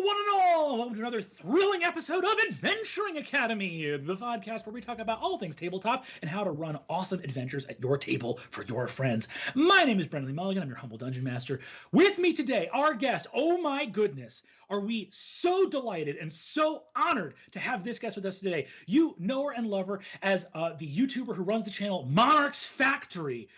one and all! Welcome to another thrilling episode of Adventuring Academy, the podcast where we talk about all things tabletop and how to run awesome adventures at your table for your friends. My name is Brendan Lee Mulligan. I'm your humble dungeon master. With me today, our guest. Oh my goodness, are we so delighted and so honored to have this guest with us today. You know her and love her as the YouTuber who runs the channel MonarchsFactory,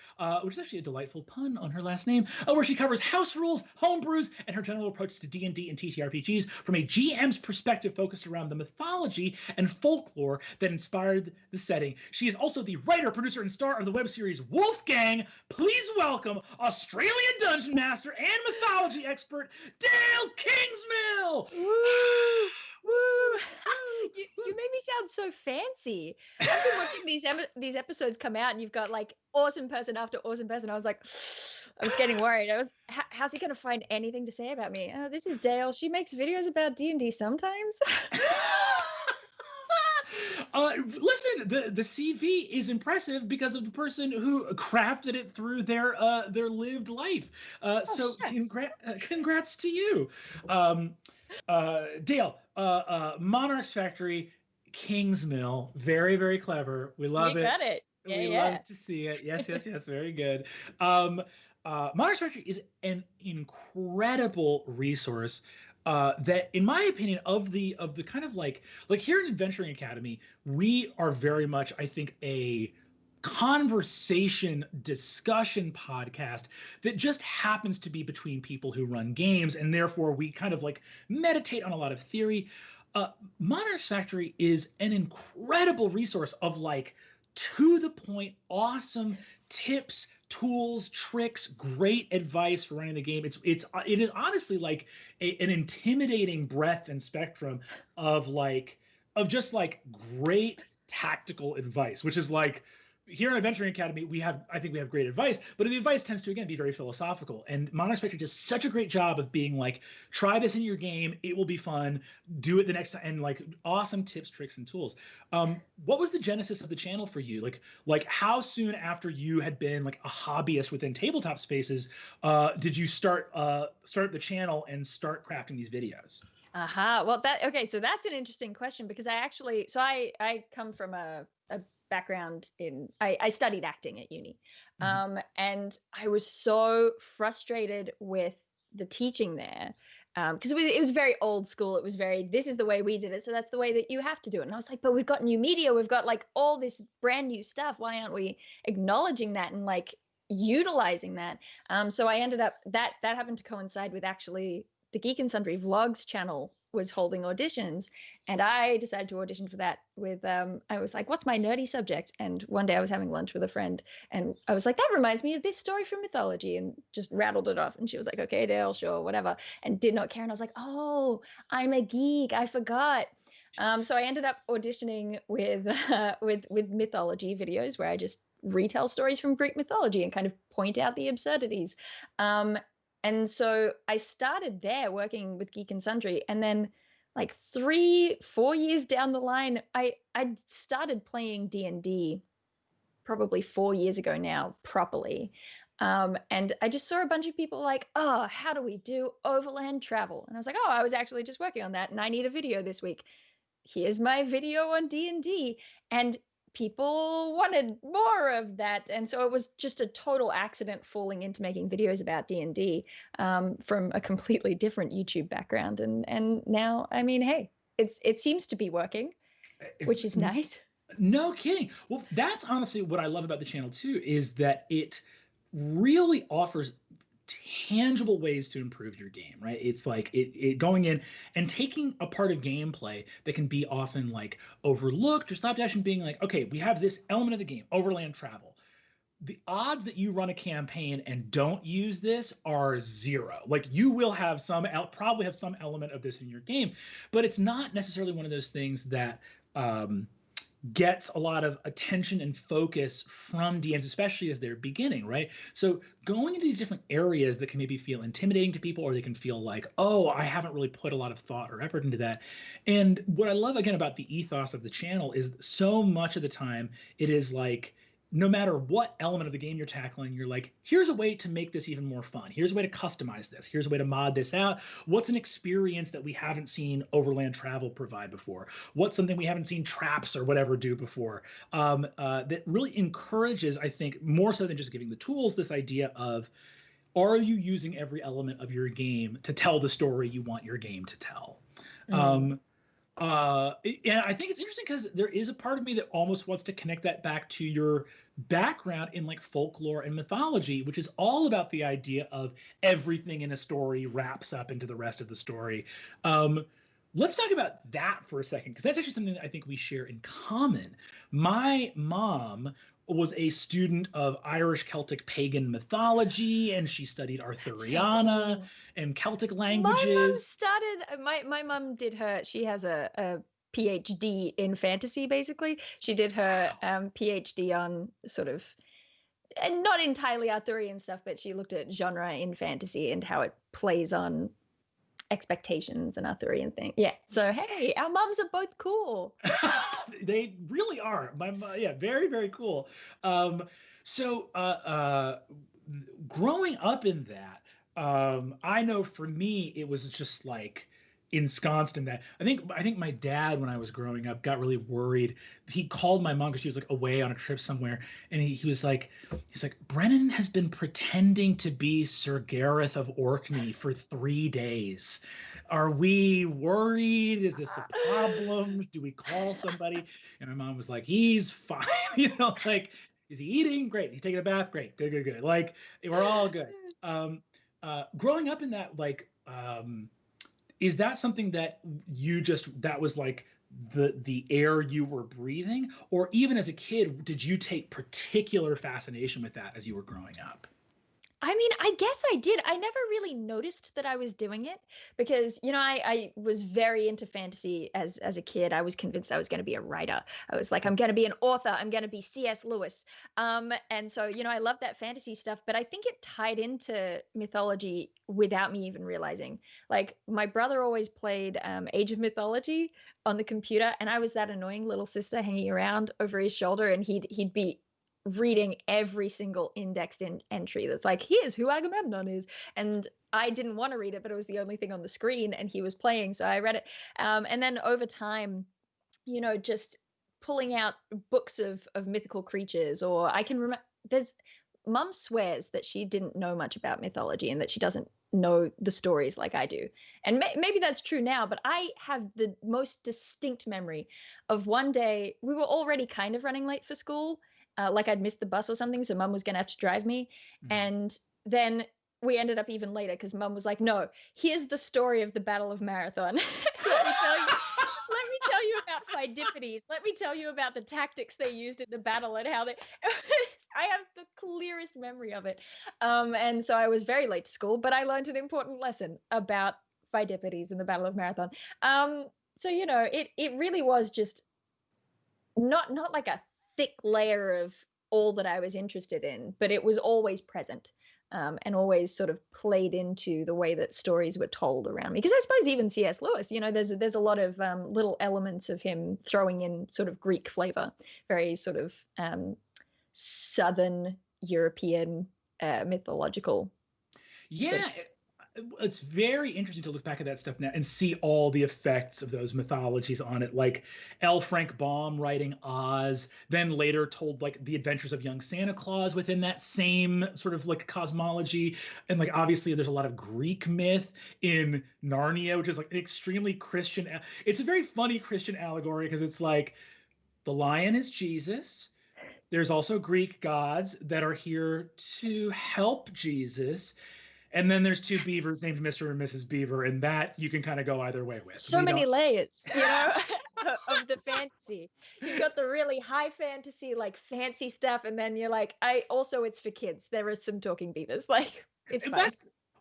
which is actually a delightful pun on her last name, where she covers house rules, homebrews, and her general approach to D&D and TTRPGs from a GM's perspective focused around the mythology and folklore that inspired the setting. She is also the writer, producer, and star of the web series Wolfgang. Please welcome Australian dungeon master and mythology expert, Dael Kingsmill! Woo! Woo! You made me sound so fancy. I've been watching these episodes come out, and you've got like awesome person after awesome person. I was like, I was getting worried. How's he going to find anything to say about me? This is Dael. She makes videos about D&D sometimes. Listen, the CV is impressive because of the person who crafted it through their lived life. So congrats to you. Dael, MonarchsFactory, Kingsmill, very, very clever. We love it. You got it. We love to see it. Yes, very good. MonarchsFactory is an incredible resource that, in my opinion, of the kind of like here in Adventuring Academy, we are very much, I think, a conversation discussion podcast that just happens to be between people who run games, and therefore we kind of like meditate on a lot of theory. MonarchsFactory is an incredible resource of like to the point, awesome tips, tools, tricks, great advice for running the game. It is honestly like an intimidating breadth and spectrum of just great tactical advice, which is like here in Adventuring Academy, I think we have great advice, but the advice tends to, again, be very philosophical. And MonarchsFactory does such a great job of being like, try this in your game, it will be fun, do it the next time, and like awesome tips, tricks, and tools. What was the genesis of the channel for you? Like how soon after you had been like a hobbyist within tabletop spaces, did you start the channel and start crafting these videos? Well, so that's an interesting question, because I come from a background in I studied acting at uni, and I was so frustrated with the teaching there, because it was very old school. It was very, this is the way we did it, so that's the way that you have to do it. And I was like, but we've got new media, we've got like all this brand new stuff, why aren't we acknowledging that and like utilizing that? So I ended up, that happened to coincide with actually the Geek and Sundry Vlogs channel was holding auditions, and I decided to audition for that with I was like, what's my nerdy subject? And one day I was having lunch with a friend, and I was like, that reminds me of this story from mythology, and just rattled it off. And she was like, okay, Dael, sure, whatever, and did not care. And I was like, oh, I'm a geek, I forgot. So I ended up auditioning with mythology videos where I just retell stories from Greek mythology and kind of point out the absurdities. And so I started there working with Geek and Sundry, and then like 3-4 years down the line, I started playing D&D probably 4 years ago now, properly. And I just saw a bunch of people like, oh, how do we do overland travel? And I was like, oh, I was actually just working on that, and I need a video this week. Here's my video on D&D. And people wanted more of that, and so it was just a total accident falling into making videos about D&D from a completely different YouTube background, and now, I mean, hey, it seems to be working, which is nice. No kidding. Well, that's honestly what I love about the channel too, is that it really offers tangible ways to improve your game, right? It's like it going in and taking a part of gameplay that can be often like overlooked or slapdash, and being like, okay, we have this element of the game, overland travel. The odds that you run a campaign and don't use this are zero. Like, you will have probably have some element of this in your game, but it's not necessarily one of those things that gets a lot of attention and focus from DMs, especially as they're beginning, right? So going into these different areas that can maybe feel intimidating to people, or they can feel like, oh, I haven't really put a lot of thought or effort into that. And what I love, again, about the ethos of the channel is so much of the time it is like, no matter what element of the game you're tackling, you're like, here's a way to make this even more fun. Here's a way to customize this. Here's a way to mod this out. What's an experience that we haven't seen overland travel provide before? What's something we haven't seen traps or whatever do before? That really encourages, I think, more so than just giving the tools, this idea of, are you using every element of your game to tell the story you want your game to tell? And I think it's interesting because there is a part of me that almost wants to connect that back to your background in like folklore and mythology, which is all about the idea of everything in a story wraps up into the rest of the story. Let's talk about that for a second, because that's actually something that I think we share in common. My mom was a student of Irish Celtic pagan mythology, and she studied Arthuriana and Celtic languages. My mom did she has a PhD in fantasy, basically. She did her PhD on sort of, and not entirely Arthurian stuff, but she looked at genre in fantasy and how it plays on expectations and Arthurian thing. Yeah. So hey, our mums are both cool. They really are. Yeah, very, very cool. Growing up in that, I know for me it was just like ensconced in that. I think my dad, when I was growing up, got really worried. He called my mom because she was like away on a trip somewhere, and he was like, Brennan has been pretending to be Sir Gareth of Orkney for 3 days. Are we worried? Is this a problem? Do we call somebody? And my mom was like, he's fine. Like, is he eating? Great. He's taking a bath? Great. Good. Like, we're all good. Growing up in that, like, is that something that that was like the air you were breathing? Or even as a kid, did you take particular fascination with that as you were growing up? I mean, I guess I did. I never really noticed that I was doing it because, I was very into fantasy as a kid. I was convinced I was going to be a writer. I was like, I'm going to be an author. I'm going to be C.S. Lewis. And so, I love that fantasy stuff, but I think it tied into mythology without me even realizing. Like, my brother always played Age of Mythology on the computer, and I was that annoying little sister hanging around over his shoulder, and he'd be reading every single indexed entry that's like, here's who Agamemnon is, and I didn't want to read it, but it was the only thing on the screen and he was playing, so I read it. And then over time, just pulling out books of mythical creatures, or I can remember, Mum swears that she didn't know much about mythology and that she doesn't know the stories like I do, and maybe that's true now, but I have the most distinct memory of one day we were already kind of running late for school. Like I'd missed the bus or something, so Mum was going to have to drive me. And then we ended up even later because Mum was like, no, here's the story of the Battle of Marathon. Let me tell you about Pheidippides. Let me tell you about the tactics they used in the battle and how I have the clearest memory of it. And so I was very late to school, but I learned an important lesson about Pheidippides and the Battle of Marathon. So, it really was just not like a thick layer of all that I was interested in, but it was always present, and always sort of played into the way that stories were told around me. Because I suppose even C.S. Lewis, there's a lot of little elements of him throwing in sort of Greek flavor, very sort of Southern European mythological. Yeah. It's very interesting to look back at that stuff now and see all the effects of those mythologies on it, like L. Frank Baum writing Oz, then later told like the adventures of young Santa Claus within that same sort of like cosmology. And like obviously there's a lot of Greek myth in Narnia, which is like an extremely Christian. It's a very funny Christian allegory because it's like the lion is Jesus. There's also Greek gods that are here to help Jesus. And then there's 2 beavers named Mr. and Mrs. Beaver, and that you can kind of go either way with. So many layers, of the fantasy. You've got the really high fantasy, like fancy stuff, and then you're like, it's for kids. There are some talking beavers. Like, it's fun.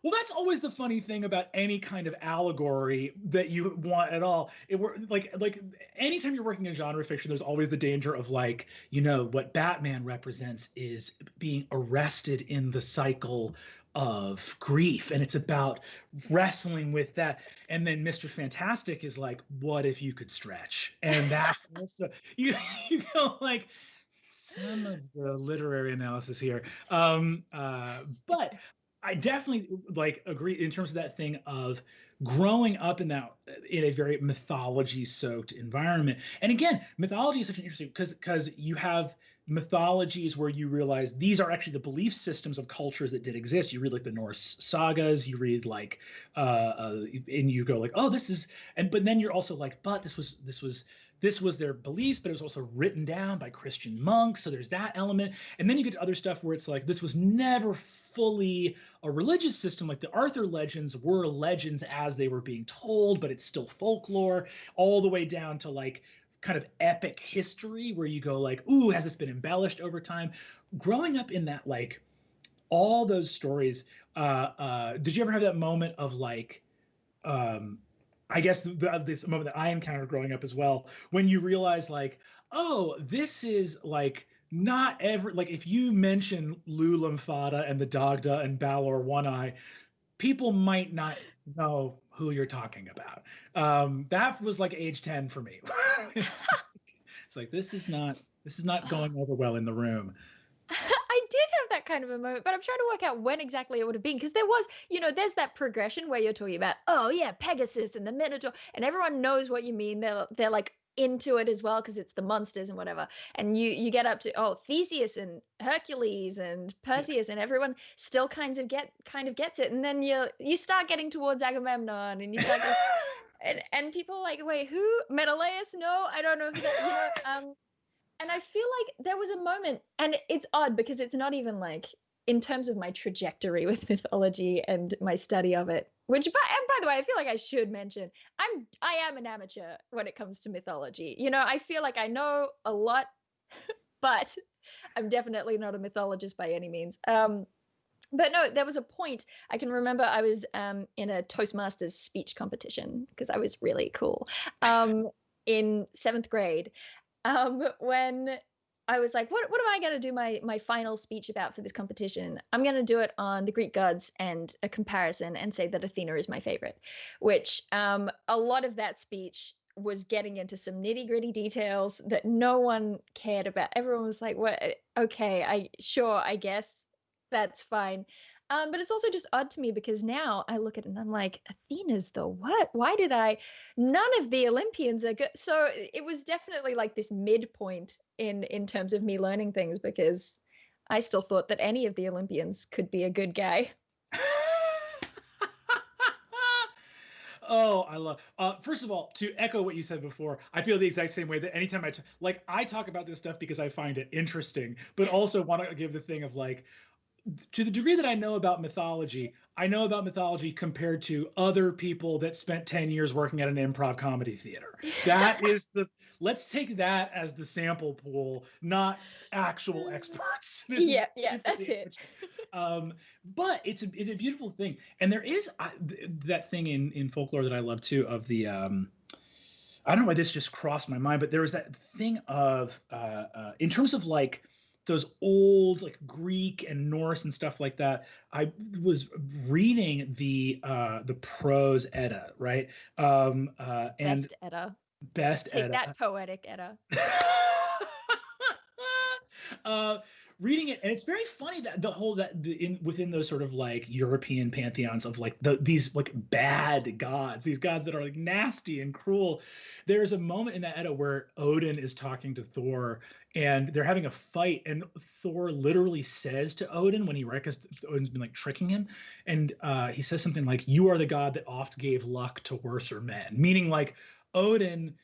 That's always the funny thing about any kind of allegory that you want at all. Like anytime you're working in genre fiction, there's always the danger of like, what Batman represents is being arrested in the cycle of grief, and it's about wrestling with that. And then Mr. Fantastic is like, what if you could stretch? And that you go like, some of the literary analysis here. But I definitely like agree in terms of that thing of growing up in a very mythology soaked environment. And again, mythology is such an interesting because you have mythologies where you realize these are actually the belief systems of cultures that did exist. You read like the Norse sagas, you read like and you go like, oh, this is, and but then you're also like, but this was their beliefs, but it was also written down by Christian monks. So there's that element. And then you get to other stuff where it's like, this was never fully a religious system. Like the Arthur legends were legends as they were being told, but it's still folklore, all the way down to like kind of epic history where you go like, ooh, has this been embellished over time? Growing up in that, like all those stories, did you ever have that moment of like, I guess this moment that I encountered growing up as well, when you realize like, oh, this is like not every, like if you mention Lula Mfada and the Dagda and Balor One Eye, people might not know who you're talking about. That was like age 10 for me. It's like, this is not going over well in the room. I did have that kind of a moment, but I'm trying to work out when exactly it would have been, because there was, there's that progression where you're talking about, oh yeah, Pegasus and the Minotaur, and everyone knows what you mean. They're like into it as well because it's the monsters and whatever. And you get up to, oh, Theseus and Hercules and Perseus, and everyone still kind of gets it. And then you start getting towards Agamemnon, and you start getting, and people are like, wait, who? Menelaus? No, I don't know who that. And I feel like there was a moment, and it's odd because it's not even like in terms of my trajectory with mythology and my study of it, and by the way, I feel like I should mention, I am an amateur when it comes to mythology. I feel like I know a lot, but I'm definitely not a mythologist by any means. But no, there was a point I can remember. I was in a Toastmasters speech competition because I was really cool in 7th grade. When I was like, what am I going to do my final speech about for this competition? I'm going to do it on the Greek gods and a comparison, and say that Athena is my favorite, which a lot of that speech was getting into some nitty gritty details that no one cared about. Everyone was like, what? Okay, I guess that's fine. But it's also just odd to me because now I look at it and I'm like, Athena's the what? Why did none of the Olympians are good. So it was definitely like this midpoint in terms of me learning things, because I still thought that any of the Olympians could be a good guy. Oh, I love. First of all, to echo what you said before, I feel the exact same way that anytime I talk about this stuff because I find it interesting, but also want to give the thing of like, to the degree that I know about mythology compared to other people that spent 10 years working at an improv comedy theater. That is let's take that as the sample pool, not actual experts. Yeah, that's it. But it's a beautiful thing. And there is that thing in folklore that I love too, of the, I don't know why this just crossed my mind, but there was that thing of, in terms of like, those old like Greek and Norse and stuff like that. I was reading the prose Edda, right? And Best Edda. Take Edda. That poetic Edda. Reading it, and it's very funny that within those sort of like European pantheons of like these like bad gods, these gods that are like nasty and cruel. There's a moment in that Edda where Odin is talking to Thor, and they're having a fight, and Thor literally says to Odin, when he reckons Odin's been like tricking him, and he says something like, "You are the god that oft gave luck to worser men," meaning like, Odin,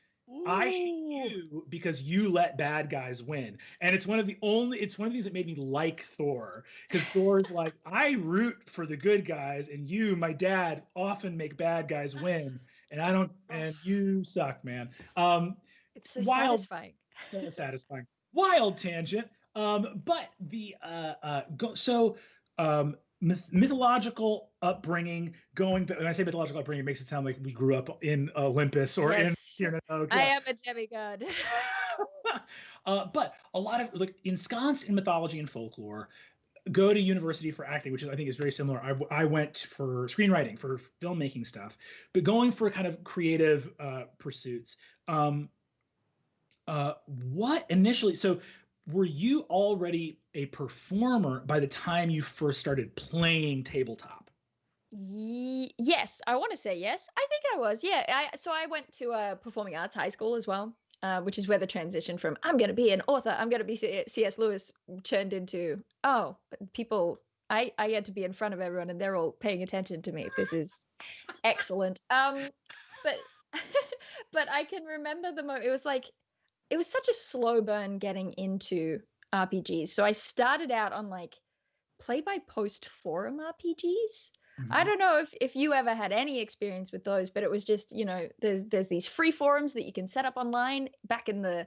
I hate you because you let bad guys win. And it's one of the things that made me like Thor, because Thor's like, I root for the good guys, and you, my dad, often make bad guys win, and I don't, and you suck, man. It's so satisfying. So satisfying. Wild tangent. But the mythological upbringing, when I say mythological upbringing, it makes it sound like we grew up in Olympus or in Cyrano. I am a demigod. But a lot of like ensconced in mythology and folklore, go to university for acting, which I think is very similar. I went for screenwriting, for filmmaking stuff, but going for kind of creative pursuits. What initially? So were you already a performer by the time you first started playing tabletop? Yes, I want to say yes. I think I was. Yeah. So I went to a performing arts high school as well, which is where the transition from I'm going to be an author, I'm going to be C.S. Lewis turned into, oh, people, I get to be in front of everyone and they're all paying attention to me. This is excellent. But but I can remember the moment. It was such a slow burn getting into RPGs. So I started out on like play by post forum RPGs. I don't know if you ever had any experience with those, but it was just, there's these free forums that you can set up online back in the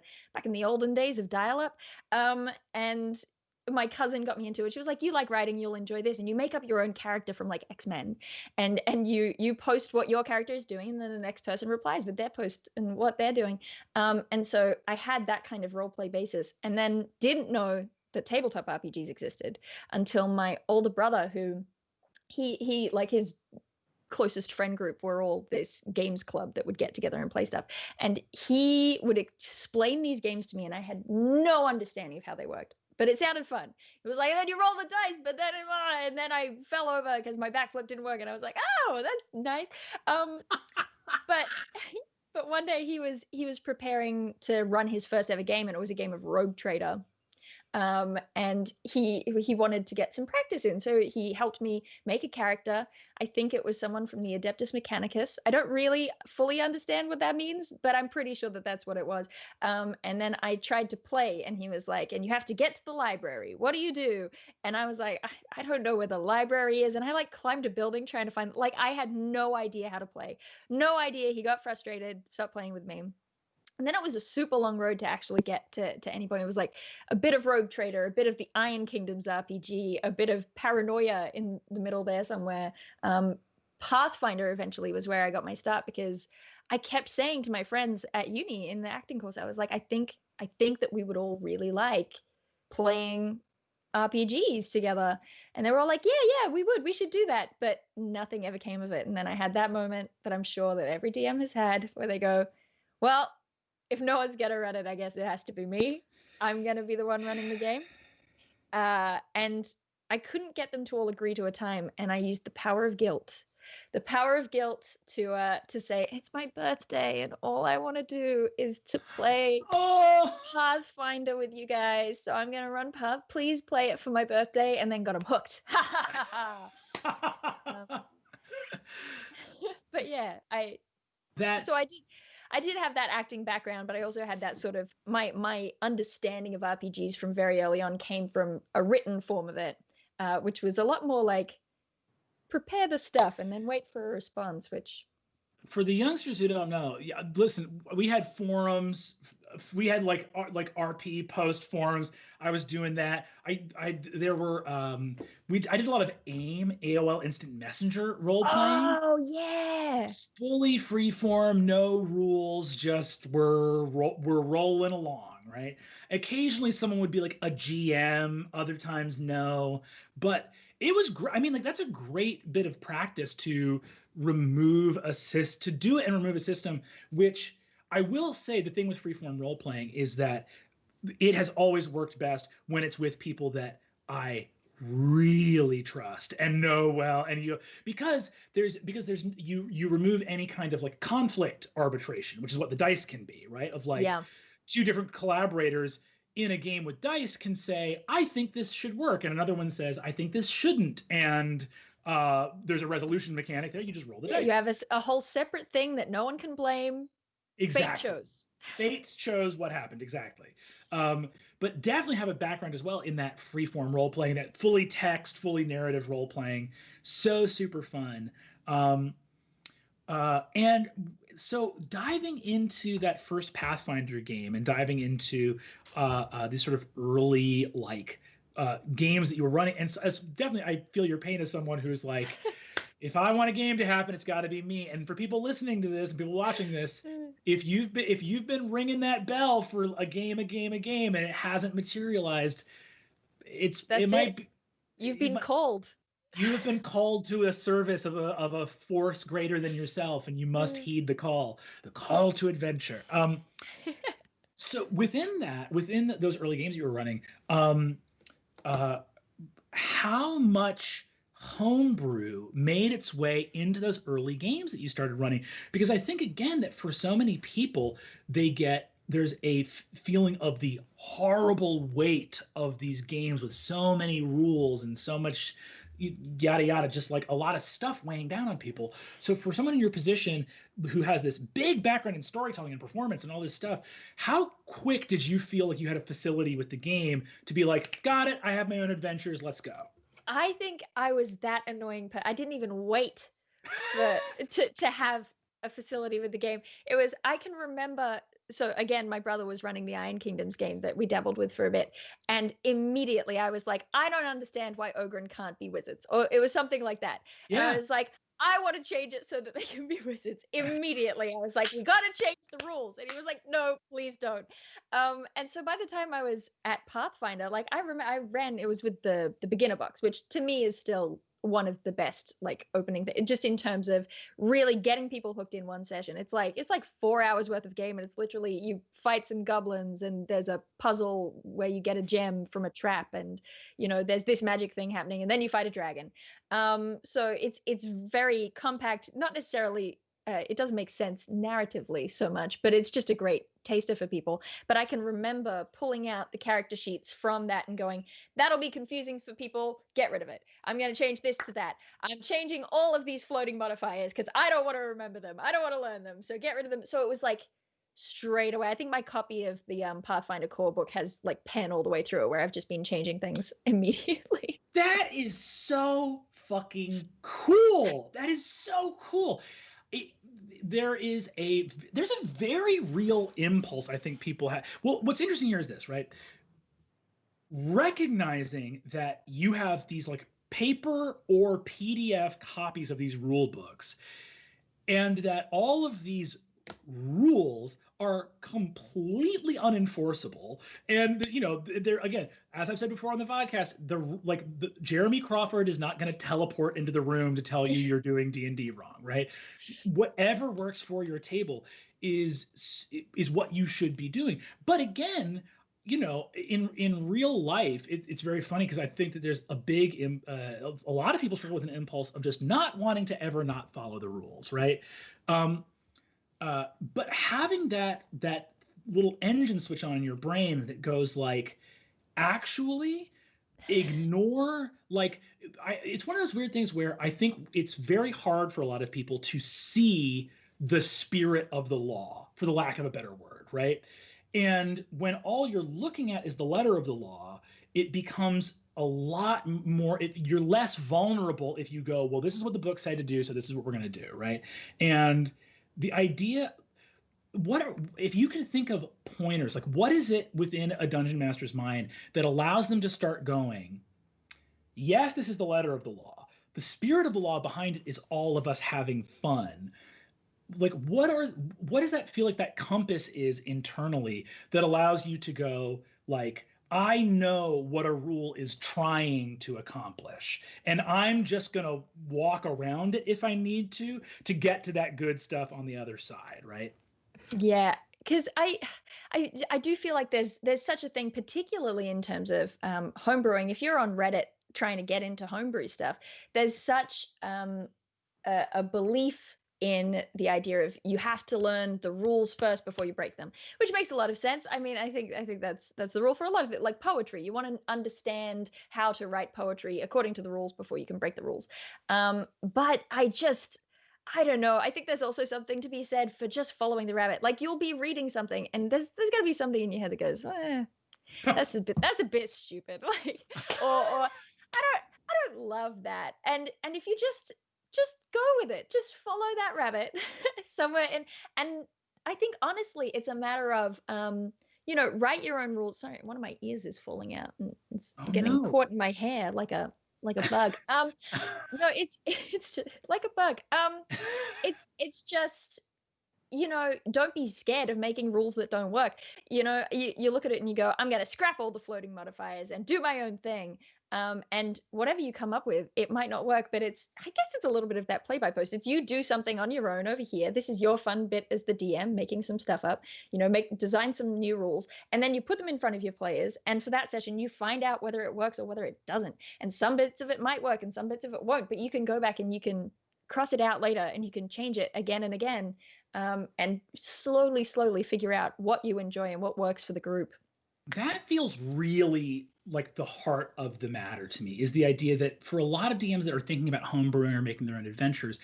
olden days of dial-up. And my cousin got me into it. She was like, you like writing, you'll enjoy this. And you make up your own character from like X-Men and you post what your character is doing, and then the next person replies with their post and what they're doing. And so I had that kind of role play basis, and then didn't know that tabletop RPGs existed until my older brother, who he like his closest friend group were all this games club that would get together and play stuff. And he would explain these games to me, and I had no understanding of how they worked. But it sounded fun. It was like, and then you roll the dice, but then and then I fell over because my backflip didn't work, and I was like, oh, that's nice. But one day he was preparing to run his first ever game, and it was a game of Rogue Trader. And he wanted to get some practice in, so he helped me make a character. I think it was someone from the Adeptus Mechanicus. I don't really fully understand what that means, but I'm pretty sure that that's what it was. And then I tried to play, and he was like, and you have to get to the library. What do you do? And I was like, I don't know where the library is. And I like climbed a building trying to find, like, I had no idea how to play. No idea. He got frustrated, stopped playing with me. And then it was a super long road to actually get to any point. It was like a bit of Rogue Trader, a bit of the Iron Kingdoms RPG, a bit of Paranoia in the middle there somewhere. Pathfinder eventually was where I got my start, because I kept saying to my friends at uni in the acting course, I was like, I think that we would all really like playing RPGs together. And they were all like, yeah, we should do that. But nothing ever came of it. And then I had that moment that I'm sure that every DM has had, where they go, well, if no one's going to run it, I guess it has to be me. I'm going to be the one running the game. And I couldn't get them to all agree to a time. And I used the power of guilt. The power of guilt to say, it's my birthday and all I want to do is to play Pathfinder with you guys. So I'm going to run Path. Please play it for my birthday. And then got them hooked. But yeah, I did have that acting background, but I also had that sort of my understanding of RPGs from very early on came from a written form of it, which was a lot more like prepare the stuff and then wait for a response, which for the youngsters who don't know, yeah, listen, we had forums, we had like RP post forums. I was doing that. I did a lot of AOL Instant Messenger role playing. Oh yeah, fully free form, no rules, just we're rolling along, right? Occasionally someone would be like a GM, other times no, but it was great. I mean, like that's a great bit of practice to remove to do it and remove a system, which I will say the thing with freeform role playing is that it has always worked best when it's with people that I really trust and know well, and because you remove any kind of like conflict arbitration, which is what the dice can be, right? Of like two different collaborators in a game with dice can say, I think this should work, and another one says, I think this shouldn't, and there's a resolution mechanic there. You just roll the dice. You have a whole separate thing that no one can blame. Exactly. Fate chose what happened, exactly. But definitely have a background as well in that freeform role playing, that fully text, fully narrative role playing. So super fun. And so diving into that first Pathfinder game and diving into these sort of early like games that you were running, and definitely I feel your pain as someone who's like, if I want a game to happen, it's got to be me. And for people listening to this and people watching this, if you've been ringing that bell for a game, and it hasn't materialized, you've been called. You have been called to a service of a force greater than yourself, and you must heed the call to adventure. So within those early games you were running, uh, how much homebrew made its way into those early games that you started running? Because I think again that for so many people, there's a feeling of the horrible weight of these games with so many rules and so much yada yada, just like a lot of stuff weighing down on people. So for someone in your position who has this big background in storytelling and performance and all this stuff, how quick did you feel like you had a facility with the game to be like, got it, I have my own adventures, let's go? I think I was that annoying, I didn't even wait to have a facility with the game. It was, I can remember, so again, my brother was running the Iron Kingdoms game that we dabbled with for a bit, and immediately I was like, I don't understand why Ogren can't be wizards, or it was something like that. And I was like, I want to change it so that they can be wizards. Immediately, I was like, we got to change the rules. And he was like, no, please don't. And so by the time I was at Pathfinder, like I remember I ran, it was with the beginner box, which to me is still one of the best like opening just in terms of really getting people hooked in one session. It's like 4 hours worth of game, and it's literally you fight some goblins and there's a puzzle where you get a gem from a trap, and there's this magic thing happening, and then you fight a dragon. So it's very compact, not necessarily it doesn't make sense narratively so much, but it's just a great taster for people. But I can remember pulling out the character sheets from that and going, that'll be confusing for people, get rid of it. I'm going to change this to that. I'm changing all of these floating modifiers because I don't want to remember them. I don't want to learn them. So get rid of them. So it was like straight away. I think my copy of the Pathfinder core book has like pen all the way through it, where I've just been changing things immediately. That is so fucking cool. That is so cool. There's a very real impulse I think people have. Well, what's interesting here is this, right? Recognizing that you have these like paper or PDF copies of these rule books, and that all of these rules are completely unenforceable. And they're, again, as I've said before on the podcast, Jeremy Crawford is not going to teleport into the room to tell you you're doing D&D wrong, right? Whatever works for your table is what you should be doing. But again, in real life, it's very funny because I think that there's a lot of people struggle with an impulse of just not wanting to ever not follow the rules, right? But having that little engine switch on in your brain that goes like, actually ignore, like, it's one of those weird things where I think it's very hard for a lot of people to see the spirit of the law, for the lack of a better word, right? And when all you're looking at is the letter of the law, it becomes a lot more, you're less vulnerable if you go, well, this is what the book said to do, so this is what we're going to do, right? And the idea, if you can think of pointers, like what is it within a dungeon master's mind that allows them to start going, yes, this is the letter of the law. The spirit of the law behind it is all of us having fun. Like what does that feel like that compass is internally that allows you to go like, I know what a rule is trying to accomplish, and I'm just going to walk around it if I need to get to that good stuff on the other side, right? Yeah, because I do feel like there's such a thing, particularly in terms of homebrewing. If you're on Reddit trying to get into homebrew stuff, there's such a belief in the idea of you have to learn the rules first before you break them, which makes a lot of sense. I mean, I think that's the rule for a lot of it. Like poetry, you want to understand how to write poetry according to the rules before you can break the rules. But I don't know. I think there's also something to be said for just following the rabbit. Like you'll be reading something and there's going to be something in your head that goes, that's a bit stupid. Like, or I don't love that. And if you just go with it, just follow that rabbit somewhere. And I think honestly, it's a matter of, write your own rules. Sorry, one of my ears is falling out and it's getting caught in my hair like a bug. No, it's just like a bug. It's just, don't be scared of making rules that don't work. You look at it and you go, I'm going to scrap all the floating modifiers and do my own thing. And whatever you come up with, it might not work, but I guess it's a little bit of that play by post. It's you do something on your own over here. This is your fun bit as the DM, making some stuff up, design some new rules, and then you put them in front of your players. And for that session, you find out whether it works or whether it doesn't. And some bits of it might work and some bits of it won't, but you can go back and you can cross it out later and you can change it again and again, and slowly figure out what you enjoy and what works for the group. That feels really like the heart of the matter to me, is the idea that for a lot of DMs that are thinking about homebrewing or making their own adventures,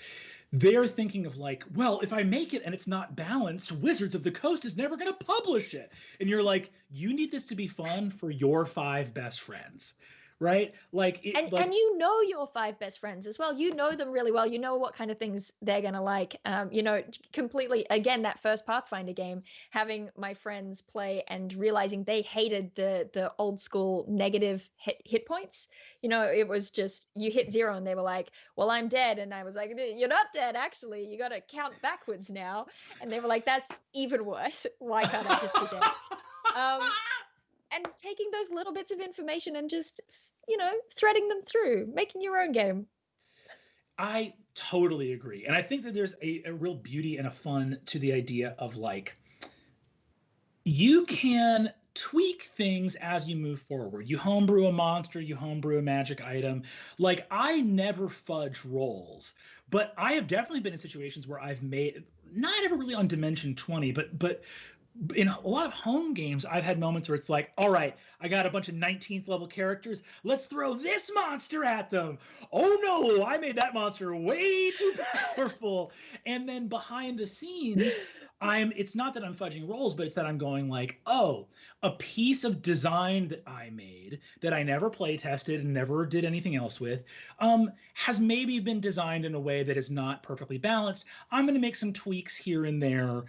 they're thinking of like, well, if I make it and it's not balanced, Wizards of the Coast is never going to publish it. And you're like, you need this to be fun for your 5 best friends. Right? And you know your 5 best friends as well. You know them really well. You know what kind of things they're going to like. Completely, again, that first Pathfinder game, having my friends play and realizing they hated the old school negative hit points. It was just, you hit 0 and they were like, well, I'm dead. And I was like, you're not dead, actually. You got to count backwards now. And they were like, that's even worse. Why can't I just be dead? And taking those little bits of information and just, threading them through, making your own game. I totally agree. And I think that there's a real beauty and a fun to the idea of like, you can tweak things as you move forward. You homebrew a monster, you homebrew a magic item. Like, I never fudge rolls, but I have definitely been in situations where I've made, not ever really on Dimension 20, but in a lot of home games, I've had moments where it's like, all right, I got a bunch of 19th level characters. Let's throw this monster at them. Oh no, I made that monster way too powerful. And then behind the scenes, it's not that I'm fudging rolls, but it's that I'm going like, oh, a piece of design that I made that I never play tested and never did anything else with, has maybe been designed in a way that is not perfectly balanced. I'm going to make some tweaks here and there,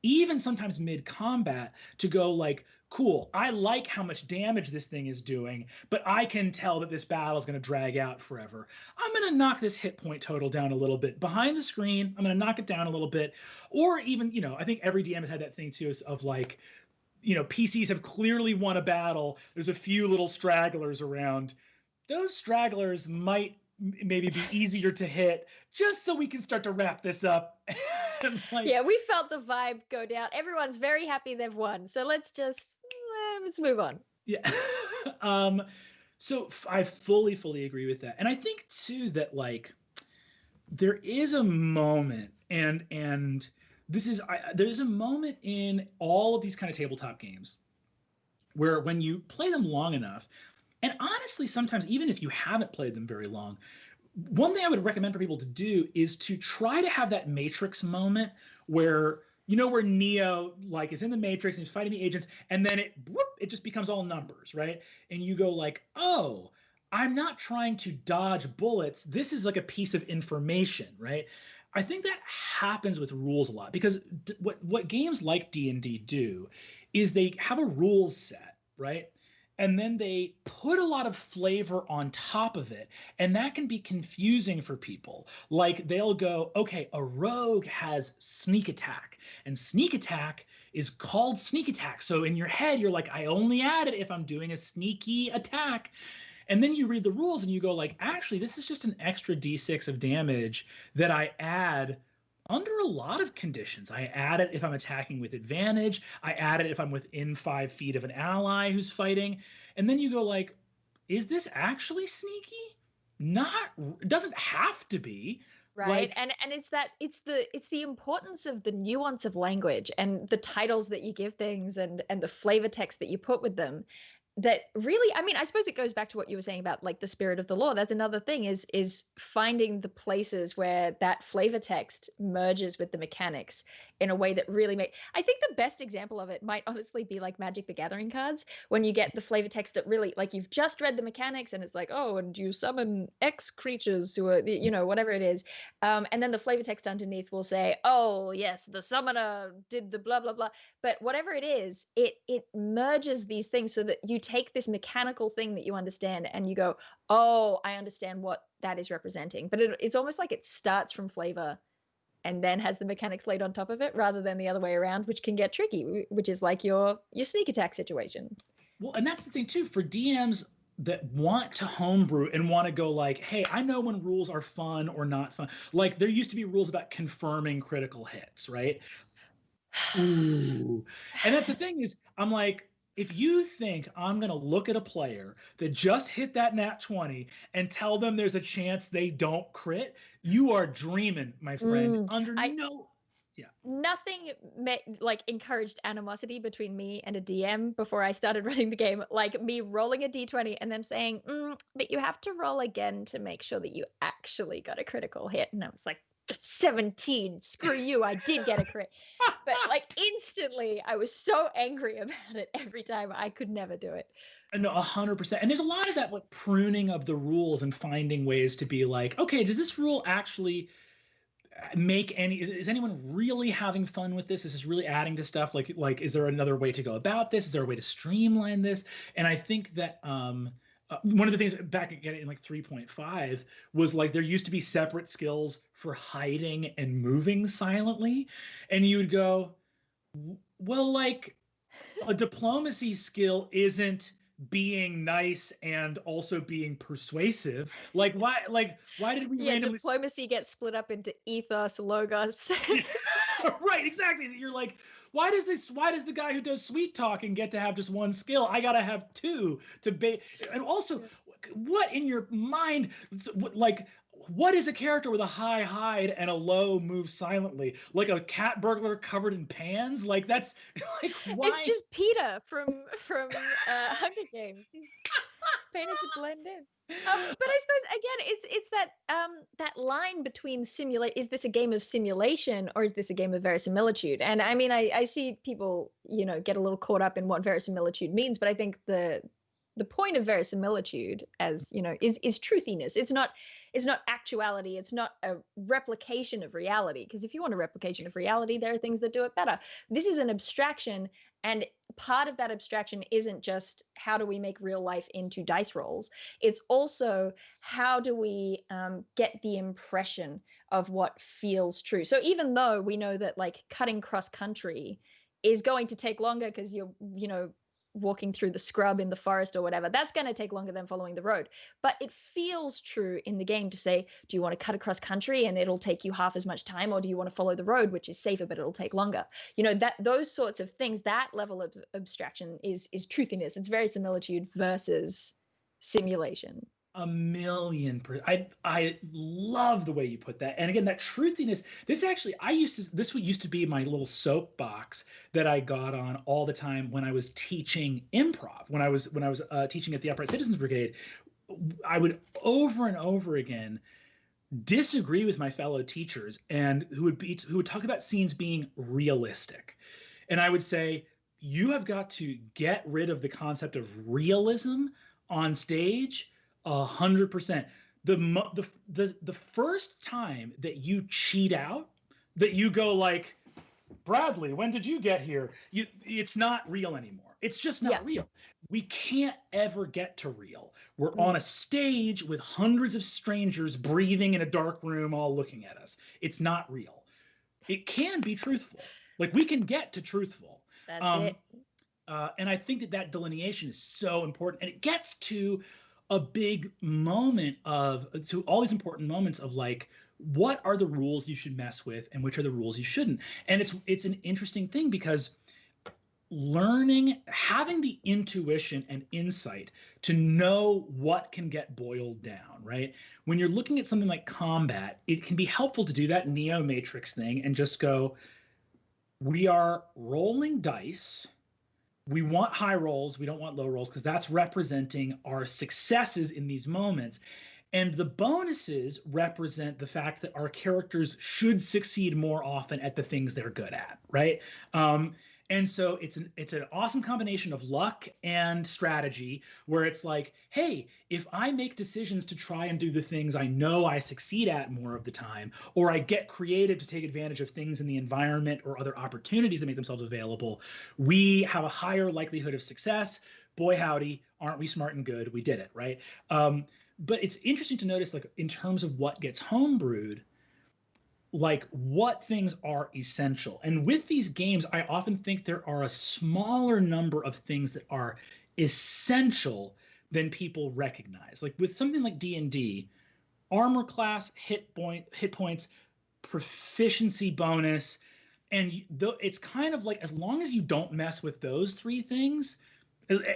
even sometimes mid-combat, to go like, cool, I like how much damage this thing is doing, but I can tell that this battle is going to drag out forever. I'm going to knock this hit point total down a little bit. Behind the screen, I'm going to knock it down a little bit. Or even, I think every DM has had that thing too, of like, PCs have clearly won a battle. There's a few little stragglers around. Those stragglers might maybe be easier to hit, just so we can start to wrap this up. Yeah, we felt the vibe go down. Everyone's very happy they've won, so let's move on. Yeah. So I fully agree with that, and I think too that like there is a moment, and there's a moment in all of these kind of tabletop games where when you play them long enough, and honestly, sometimes even if you haven't played them very long, one thing I would recommend for people to do is to try to have that Matrix moment where, where Neo like is in the Matrix and he's fighting the agents, and then it just becomes all numbers, right? And you go like, oh, I'm not trying to dodge bullets. This is like a piece of information, right? I think that happens with rules a lot, because what games like D&D do is they have a rules set, right? And then they put a lot of flavor on top of it. And that can be confusing for people. Like, they'll go, okay, a rogue has sneak attack, and sneak attack is called sneak attack. So in your head, you're like, I only add it if I'm doing a sneaky attack. And then you read the rules and you go like, actually, this is just an extra D6 of damage that I add under a lot of conditions. I add it if I'm attacking with advantage. I add it if I'm within 5 feet of an ally who's fighting. And then you go like, is this actually sneaky? It doesn't have to be. Right. And it's the importance of the nuance of language and the titles that you give things and the flavor text that you put with them. That really, I mean, I suppose it goes back to what you were saying about like the spirit of the lore. That's another thing, is finding the places where that flavor text merges with the mechanics in a way that really I think the best example of it might honestly be like Magic the Gathering cards, when you get the flavor text that really, like, you've just read the mechanics and it's like, oh, and you summon X creatures who are, whatever it is. And then the flavor text underneath will say, oh, yes, the summoner did the blah, blah, blah. But whatever it is, it merges these things so that you take this mechanical thing that you understand and you go, oh, I understand what that is representing. But it's almost like it starts from flavor and then has the mechanics laid on top of it, rather than the other way around, which can get tricky, which is like your sneak attack situation. Well, and that's the thing too, for DMs, that want to homebrew and want to go like, hey, I know when rules are fun or not fun. Like there used to be rules about confirming critical hits, right? Ooh. And that's the thing is, I'm like, if you think I'm going to look at a player that just hit that nat 20 and tell them there's a chance they don't crit, you are dreaming, my friend. Under no. Yeah. Nothing like encouraged animosity between me and a DM before I started running the game, like me rolling a d20 and them saying, but you have to roll again to make sure that you actually got a critical hit. And I was like, 17, screw you, I did get a crit. But like instantly I was so angry about it every time. I could never do it. No, 100%. And there's a lot of that like pruning of the rules and finding ways to be like, okay, does this rule actually make any, is anyone really having fun with this? Is this really adding to stuff? Like is there another way to go about this? Is there a way to streamline this? And I think that one of the things back again in like 3.5 was like there used to be separate skills for hiding and moving silently, and you would go, well, like a diplomacy skill isn't being nice and also being persuasive. Like why did we randomly diplomacy gets split up into ethos, logos? Right, exactly. You're like, why does the guy who does sweet talking get to have just one skill? I gotta have two to and also what in your mind, like what is a character with a high hide and a low move silently? Like a cat burglar covered in pans? Like that's like why? It's just Peter from Hunger Games. He's painted to blend in. But I suppose again, it's that line between is this a game of simulation or is this a game of verisimilitude? And I mean, I see people, get a little caught up in what verisimilitude means, but I think the point of verisimilitude, as is truthiness. It's not actuality. It's not a replication of reality. Because if you want a replication of reality, there are things that do it better. This is an abstraction, and part of that abstraction isn't just how do we make real life into dice rolls. It's also how do we get the impression of what feels true. So even though we know that like cutting cross country is going to take longer because you're walking through the scrub in the forest or whatever, that's going to take longer than following the road. But it feels true in the game to say, do you want to cut across country and it'll take you half as much time, or do you want to follow the road, which is safer but it'll take longer? That those sorts of things, that level of abstraction is truthiness. It's verisimilitude versus simulation. 1,000,000%. I love the way you put that. And again, that truthiness, this used to be my little soapbox that I got on all the time when I was teaching improv. When I was teaching at the Upright Citizens Brigade, I would over and over again disagree with my fellow teachers and who would talk about scenes being realistic. And I would say, you have got to get rid of the concept of realism on stage 100%. The first time that you cheat out, that you go like, Bradley, when did you get here? It's not real anymore. It's just not real. We can't ever get to real. We're on a stage with hundreds of strangers breathing in a dark room, all looking at us. It's not real. It can be truthful. Like we can get to truthful. That's it. And I think that delineation is so important, and it gets to a big moment to all these important moments of like, what are the rules you should mess with and which are the rules you shouldn't? And it's an interesting thing because having the intuition and insight to know what can get boiled down, right? When you're looking at something like combat, it can be helpful to do that Neo Matrix thing and just go, we are rolling dice. We want high rolls. We don't want low rolls because that's representing our successes in these moments. And the bonuses represent the fact that our characters should succeed more often at the things they're good at, right? And so it's an awesome combination of luck and strategy where it's like, hey, if I make decisions to try and do the things I know I succeed at more of the time, or I get creative to take advantage of things in the environment or other opportunities that make themselves available, we have a higher likelihood of success. Boy, howdy, aren't we smart and good? We did it, right? But it's interesting to notice, like, in terms of what gets homebrewed, like what things are essential. And with these games, I often think there are a smaller number of things that are essential, than people recognize. Like with something like D&D, armor class, hit points, proficiency bonus, and it's kind of like, as long as you don't mess with those three things,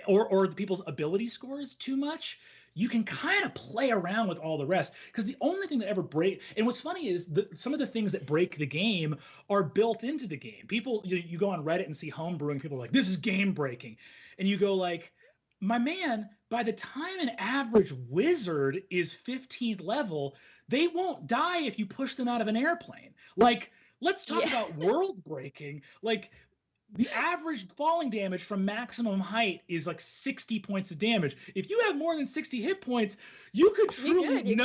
or the people's ability scores too much, you can kind of play around with all the rest. Because the only thing that ever and what's funny is some of the things that break the game are built into the game. People, you go on Reddit and see homebrewing, people are like, this is game breaking. And you go like, my man, by the time an average wizard is 15th level, they won't die if you push them out of an airplane. Like, let's talk about world breaking. Like, the average falling damage from maximum height is like 60 points of damage. If you have more than 60 hit points, you could truly you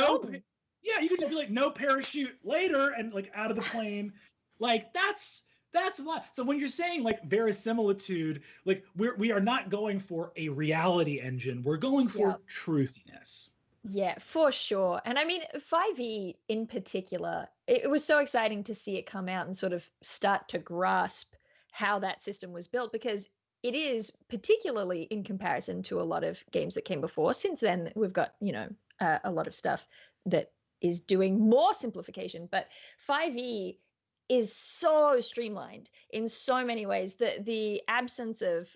could just be like, no parachute later, and like out of the plane. Like that's a lot. So when you're saying like verisimilitude, like we are not going for a reality engine. We're going for truthiness. Yeah, for sure. And I mean, 5e in particular, it was so exciting to see it come out and sort of start to grasp how that system was built, because it is, particularly in comparison to a lot of games that came before. Since then, we've got, a lot of stuff that is doing more simplification, but 5e is so streamlined in so many ways that the absence of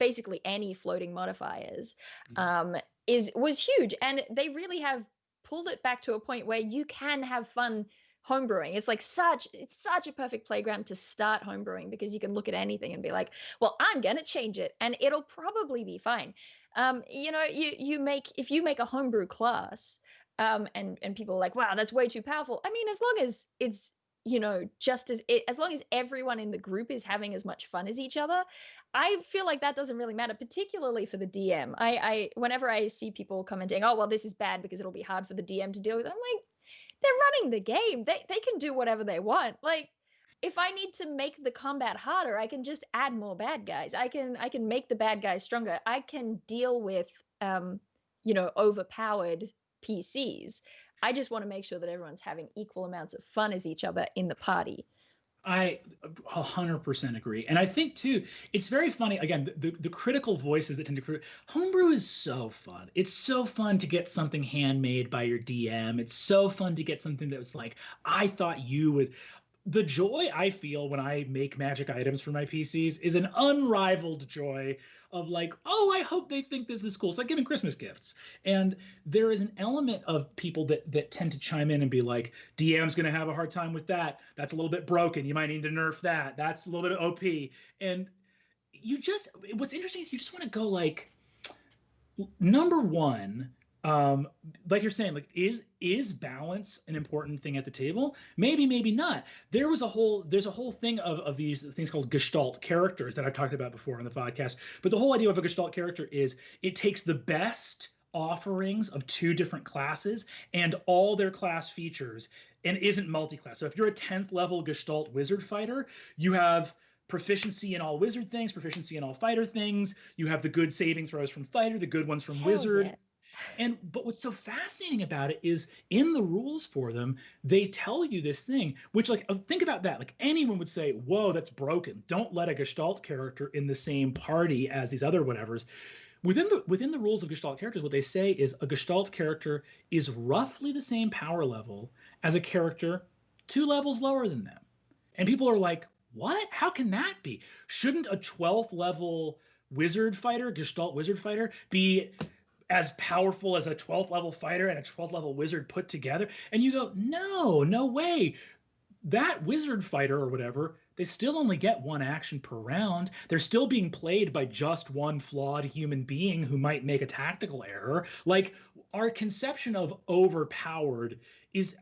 basically any floating modifiers was huge. And they really have pulled it back to a point where you can have fun homebrewing. It's such a perfect playground to start homebrewing, because you can look at anything and be like, well, I'm going to change it and it'll probably be fine. If you make a homebrew class, and people are like, wow, that's way too powerful. I mean, as long as it's, as long as everyone in the group is having as much fun as each other, I feel like that doesn't really matter, particularly for the DM. Whenever I see people commenting, oh, well, this is bad because it'll be hard for the DM to deal with it, I'm like, they're running the game. They can do whatever they want. Like, if I need to make the combat harder, I can just add more bad guys. I can make the bad guys stronger. I can deal with overpowered PCs. I just want to make sure that everyone's having equal amounts of fun as each other in the party. I 100% agree. And I think, too, it's very funny. Again, the critical voices that tend to homebrew is so fun. It's so fun to get something handmade by your DM. It's so fun to get something that was like, I thought you would. The joy I feel when I make magic items for my PCs is an unrivaled joy of like, oh, I hope they think this is cool. It's like giving Christmas gifts. And there is an element of people that tend to chime in and be like, DM's going to have a hard time with that. That's a little bit broken. You might need to nerf that. That's a little bit of OP. And what's interesting is you just want to go like, number one, like you're saying, like is balance an important thing at the table? Maybe, maybe not. There's a whole thing of these things called Gestalt characters that I've talked about before on the podcast. But the whole idea of a Gestalt character is it takes the best offerings of two different classes and all their class features and isn't multi-class. So if you're a 10th level Gestalt wizard fighter, you have proficiency in all wizard things, proficiency in all fighter things. You have the good saving throws from fighter, the good ones from wizard. Yeah. But what's so fascinating about it is in the rules for them, they tell you this thing, which like, think about that. Like anyone would say, whoa, that's broken. Don't let a Gestalt character in the same party as these other whatevers. Within the rules of Gestalt characters, what they say is a Gestalt character is roughly the same power level as a character 2 levels lower than them. And people are like, what? How can that be? Shouldn't a 12th level wizard fighter, Gestalt wizard fighter, be as powerful as a 12th level fighter and a 12th level wizard put together? And you go, no way. That wizard fighter or whatever, they still only get one action per round. They're still being played by just one flawed human being who might make a tactical error. Like, our conception of overpowered is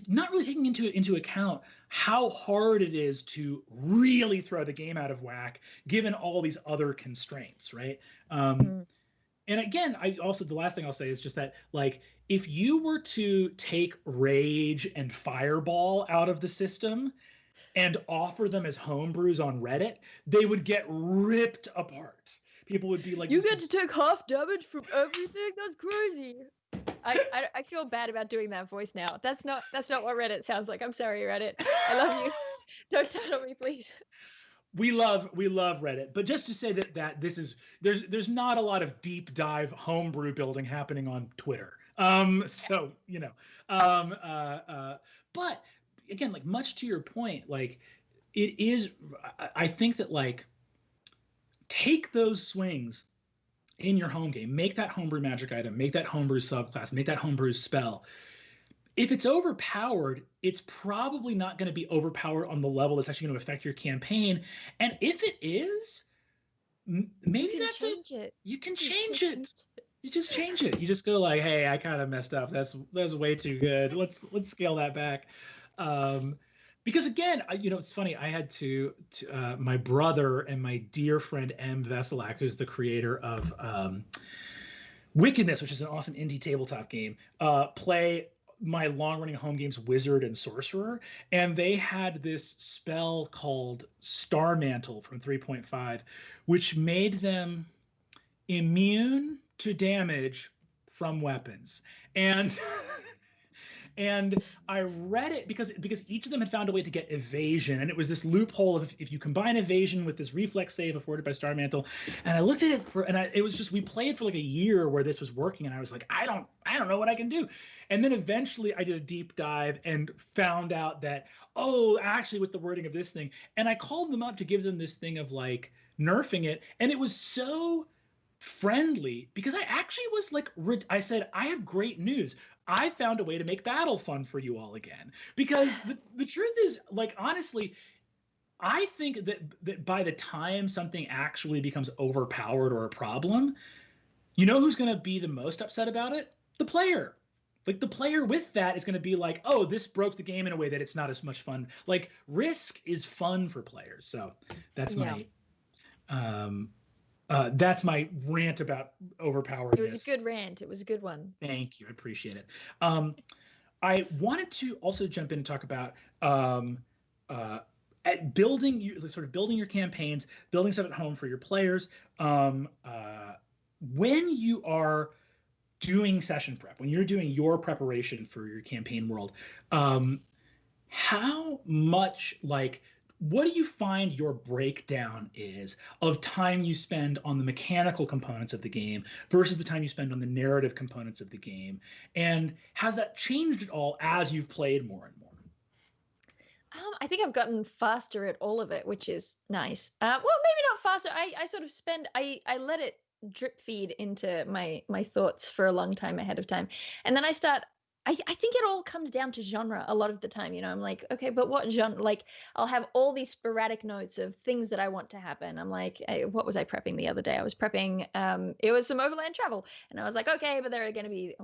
not really taking into account how hard it is to really throw the game out of whack given all these other constraints, right? And again, the last thing I'll say is just that, like, if you were to take Rage and Fireball out of the system and offer them as homebrews on Reddit, they would get ripped apart. People would be like, you get to take half damage from everything? That's crazy. I feel bad about doing that voice now. That's not what Reddit sounds like. I'm sorry, Reddit. I love you. Don't turn on me, please. We love Reddit, but just to say that this is there's not a lot of deep dive homebrew building happening on Twitter. So but again, like much to your point, like it is. I think that like take those swings in your home game, make that homebrew magic item, make that homebrew subclass, make that homebrew spell. If it's overpowered, it's probably not going to be overpowered on the level that's actually going to affect your campaign. And if it is, maybe that's it. You can change it. You just change it. You just go like, hey, I kind of messed up. That's way too good. Let's scale that back. Because again, it's funny. I had to my brother and my dear friend M. Veselak, who's the creator of Wickedness, which is an awesome indie tabletop game, play my long-running home games Wizard and Sorcerer, and they had this spell called Star Mantle from 3.5, which made them immune to damage from weapons. And and I read it because each of them had found a way to get evasion, and it was this loophole of if you combine evasion with this reflex save afforded by Star Mantle. And I looked at it it was just, we played for like a year where this was working, and I was like, I don't know what I can do. And then eventually I did a deep dive and found out that, actually with the wording of this thing, and I called them up to give them this thing of like nerfing it, and it was so friendly because I actually was like, I said, I have great news. I found a way to make battle fun for you all again. Because the truth is, like, honestly, I think that by the time something actually becomes overpowered or a problem, you know who's going to be the most upset about it? The player. Like, the player with that is going to be like, oh, this broke the game in a way that it's not as much fun. Like, risk is fun for players. So that's that's my rant about overpoweredness. It was a good rant. It was a good one. Thank you. I appreciate it. I wanted to also jump in and talk about building your campaigns, building stuff at home for your players. When you are doing session prep, when you're doing your preparation for your campaign world, how much what do you find your breakdown is of time you spend on the mechanical components of the game versus the time you spend on the narrative components of the game? And has that changed at all as you've played more and more? I think I've gotten faster at all of it, which is nice. Well, maybe not faster. I sort of I let it drip feed into my thoughts for a long time ahead of time. And then I think it all comes down to genre a lot of the time. I'm like, okay, but what genre? Like, I'll have all these sporadic notes of things that I want to happen. I'm like, hey, what was I prepping the other day? I was prepping, it was some overland travel. And I was like, okay, but there are going to be,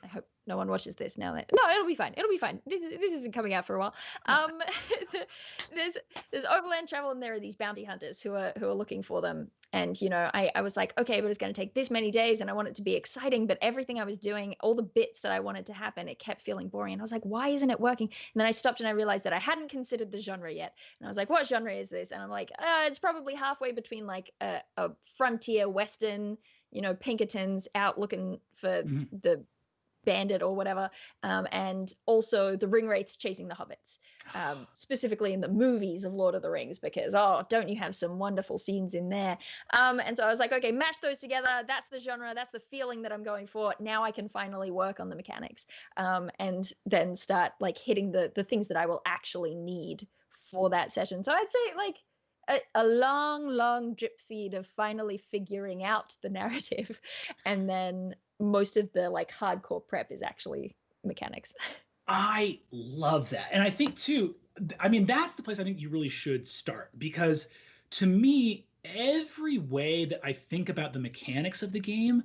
I hope no one watches this now. No, it'll be fine. It'll be fine. This isn't coming out for a while. There's overland travel, and there are these bounty hunters who are looking for them. And, I was like, okay, but it's going to take this many days, and I want it to be exciting. But everything I was doing, all the bits that I wanted to happen, it kept feeling boring. And I was like, why isn't it working? And then I stopped and I realized that I hadn't considered the genre yet. And I was like, what genre is this? And I'm like, it's probably halfway between like a frontier Western, Pinkertons out looking for the bandit or whatever, and also the ring wraiths chasing the hobbits, specifically in the movies of Lord of the Rings, because don't you have some wonderful scenes in there? And so I was like, okay, match those together. That's the genre, that's the feeling that I'm going for. Now I can finally work on the mechanics, and then start like hitting the things that I will actually need for that session. So I'd say like a long drip feed of finally figuring out the narrative, and then most of the like hardcore prep is actually mechanics. I love that. And I think too, that's the place I think you really should start, because to me, every way that I think about the mechanics of the game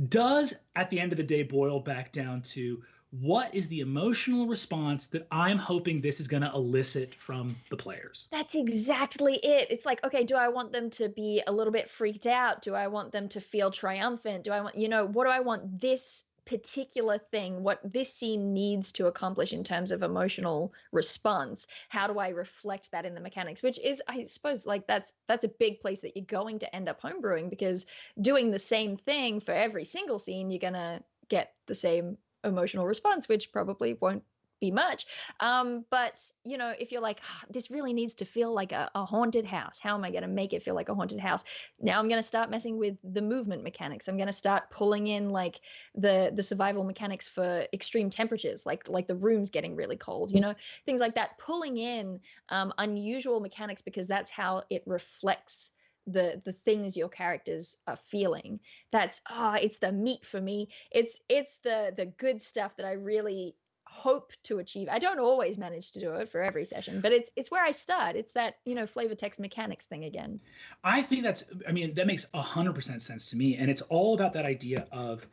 does at the end of the day boil back down to what is the emotional response that I'm hoping this is going to elicit from the players. That's exactly it. It's like, okay, do I want them to be a little bit freaked out? Do I want them to feel triumphant? Do I want, what do I want this particular thing, what this scene needs to accomplish in terms of emotional response? How do I reflect that in the mechanics? Which is, I suppose, like that's a big place that you're going to end up homebrewing, because doing the same thing for every single scene, you're going to get the same emotional response, which probably won't be much. But you know, if you're like, this really needs to feel like a haunted house, how am I going to make it feel like a haunted house? Now I'm going to start messing with the movement mechanics. I'm going to start pulling in like the survival mechanics for extreme temperatures, like the rooms getting really cold, you know, things like that, pulling in unusual mechanics, because that's how it reflects the things your characters are feeling. That's it's the meat for me. It's the good stuff that I really hope to achieve. I don't always manage to do it for every session, but it's where I start. It's that, you know, flavor text mechanics thing again. I think that makes 100% sense to me. And it's all about that idea of,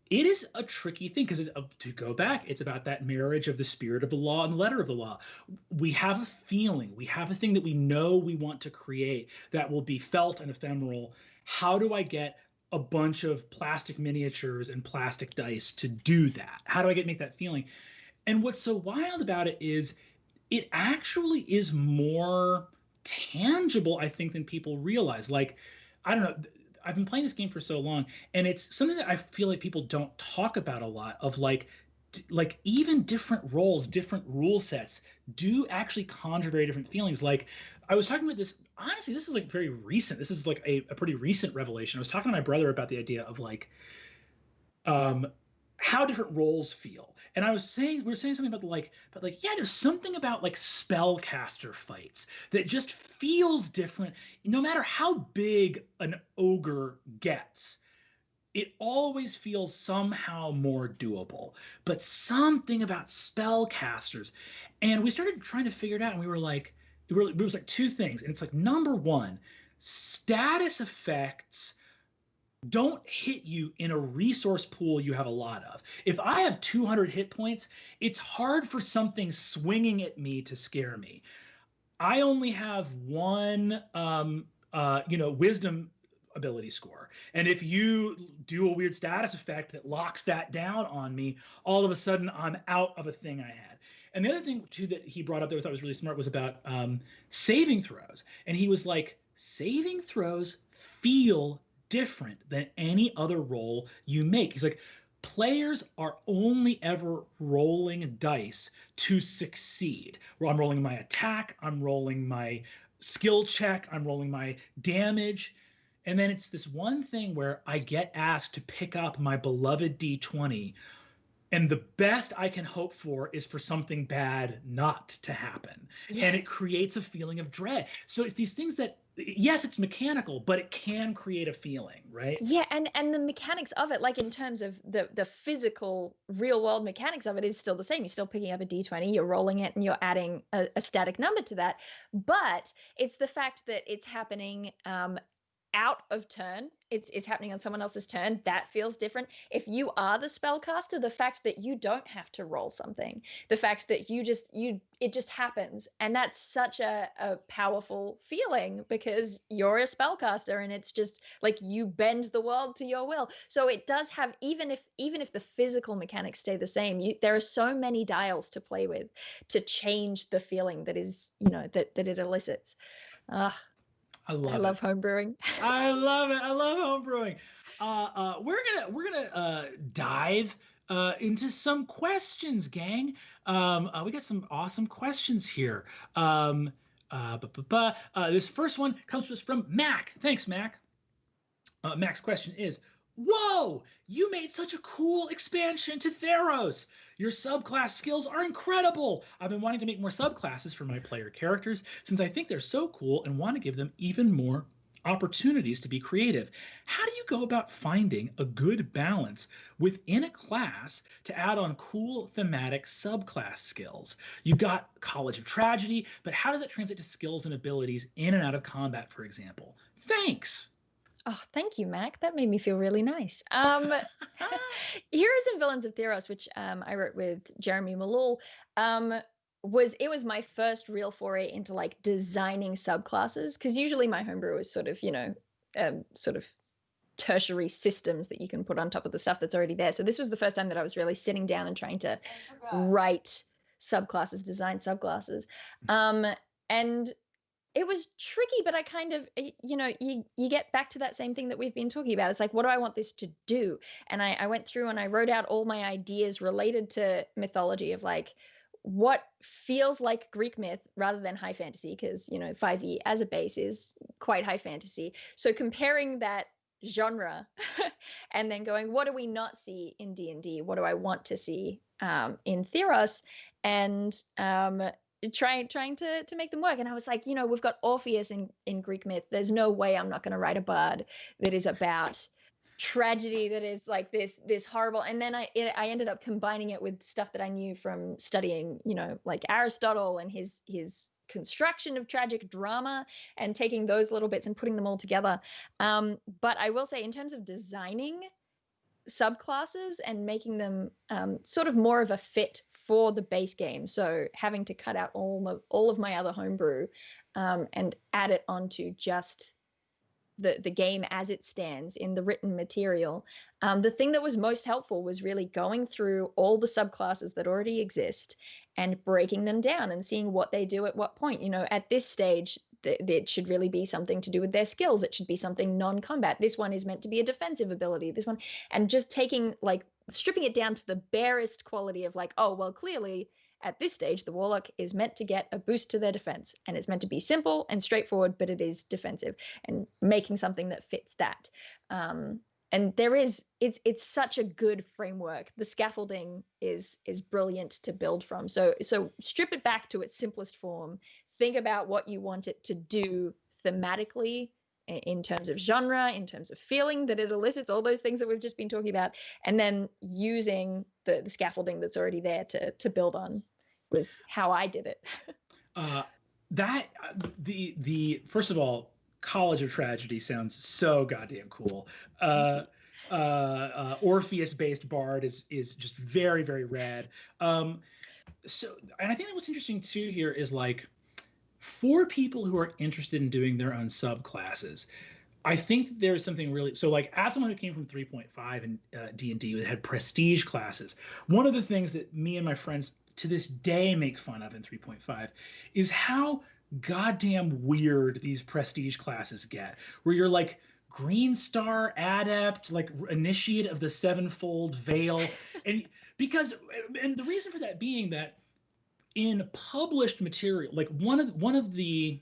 it is a tricky thing, because to go back, it's about that marriage of the spirit of the law and the letter of the law. We have a feeling, we have a thing that we know we want to create that will be felt and ephemeral. How do I get a bunch of plastic miniatures and plastic dice to do that? How do I make that feeling? And what's so wild about it is it actually is more tangible, I think, than people realize. Like, I don't know, I've been playing this game for so long, and it's something that I feel like people don't talk about a lot, of like even different roles, different rule sets do actually conjure very different feelings. Like, I was talking about this, honestly, this is like very recent. This is like a pretty recent revelation. I was talking to my brother about the idea of like how different roles feel. And we were saying something about yeah, there's something about like spellcaster fights that just feels different. No matter how big an ogre gets, it always feels somehow more doable. But something about spellcasters, and we started trying to figure it out, and we were like, it was like two things. And it's like, number one, status effects don't hit you in a resource pool you have a lot of. If I have 200 hit points, it's hard for something swinging at me to scare me. I only have one, wisdom ability score. And if you do a weird status effect that locks that down on me, all of a sudden I'm out of a thing I had. And the other thing too that he brought up that I thought was really smart was about saving throws. And he was like, saving throws feel different than any other roll you make. He's like, players are only ever rolling dice to succeed. Well, I'm rolling my attack, I'm rolling my skill check, I'm rolling my damage. And then it's this one thing where I get asked to pick up my beloved D20, and the best I can hope for is for something bad not to happen. Yeah. And it creates a feeling of dread. So it's these things that, yes, it's mechanical, but it can create a feeling, right? Yeah, and the mechanics of it, like in terms of the physical real world mechanics of it, is still the same. You're still picking up a D20, you're rolling it, and you're adding a static number to that. But it's the fact that it's happening out of turn. It's happening on someone else's turn. That feels different. If you are the spellcaster, the fact that you don't have to roll something, the fact that it just happens, and that's such a powerful feeling, because you're a spellcaster, and it's just like you bend the world to your will. So it does have, even if the physical mechanics stay the same, there are so many dials to play with to change the feeling that is, that it elicits. I love homebrewing. I love it. I love homebrewing. We're gonna dive into some questions, gang. We got some awesome questions here. This first one comes to us from Mac. Thanks, Mac. Mac's question is, whoa, you made such a cool expansion to Theros. Your subclass skills are incredible. I've been wanting to make more subclasses for my player characters since I think they're so cool and want to give them even more opportunities to be creative. How do you go about finding a good balance within a class to add on cool thematic subclass skills? You've got College of Tragedy, but how does it translate to skills and abilities in and out of combat, for example? Thanks. Oh, thank you, Mac. That made me feel really nice. Heroes and Villains of Theros, which I wrote with Jeremy Malul, was my first real foray into like designing subclasses, because usually my homebrew is sort of tertiary systems that you can put on top of the stuff that's already there. So this was the first time that I was really sitting down and trying to write subclasses, design subclasses, and it was tricky, but I kind of, you get back to that same thing that we've been talking about. It's like, what do I want this to do? And I went through and I wrote out all my ideas related to mythology of like what feels like Greek myth rather than high fantasy, because 5e as a base is quite high fantasy. So comparing that genre and then going, what do we not see in D&D? What do I want to see in Theros? And trying to make them work. And I was like, we've got Orpheus in Greek myth. There's no way I'm not going to write a bard that is about tragedy, that is like this horrible. And then I ended up combining it with stuff that I knew from studying, like Aristotle and his construction of tragic drama, and taking those little bits and putting them all together. But I will say, in terms of designing subclasses and making them sort of more of a fit for the base game, so having to cut out all of my other homebrew and add it onto just the game as it stands in the written material. The thing that was most helpful was really going through all the subclasses that already exist and breaking them down and seeing what they do at what point. At this stage, it should really be something to do with their skills. It should be something non-combat. This one is meant to be a defensive ability. This one, and just stripping it down to the barest quality of like, oh, well, clearly at this stage, the warlock is meant to get a boost to their defense, and it's meant to be simple and straightforward, but it is defensive, and making something that fits that. And it's such a good framework. The scaffolding is brilliant to build from. So strip it back to its simplest form. Think about what you want it to do thematically, in terms of genre, in terms of feeling that it elicits, all those things that we've just been talking about, and then using the scaffolding that's already there to build on was how I did it. The first of all, College of Tragedy sounds so goddamn cool. Orpheus-based bard is just very, very rad. And I think that what's interesting too here is like, for people who are interested in doing their own subclasses, I think there's something really, so like as someone who came from 3.5 and D&D that had prestige classes, one of the things that me and my friends to this day make fun of in 3.5 is how goddamn weird these prestige classes get, where you're like Green Star Adept, like Initiate of the Sevenfold Veil. And the reason for that being that in published material, like one of the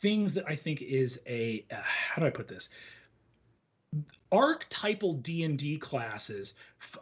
things that I think is how do I put this? Archetypal D&D classes,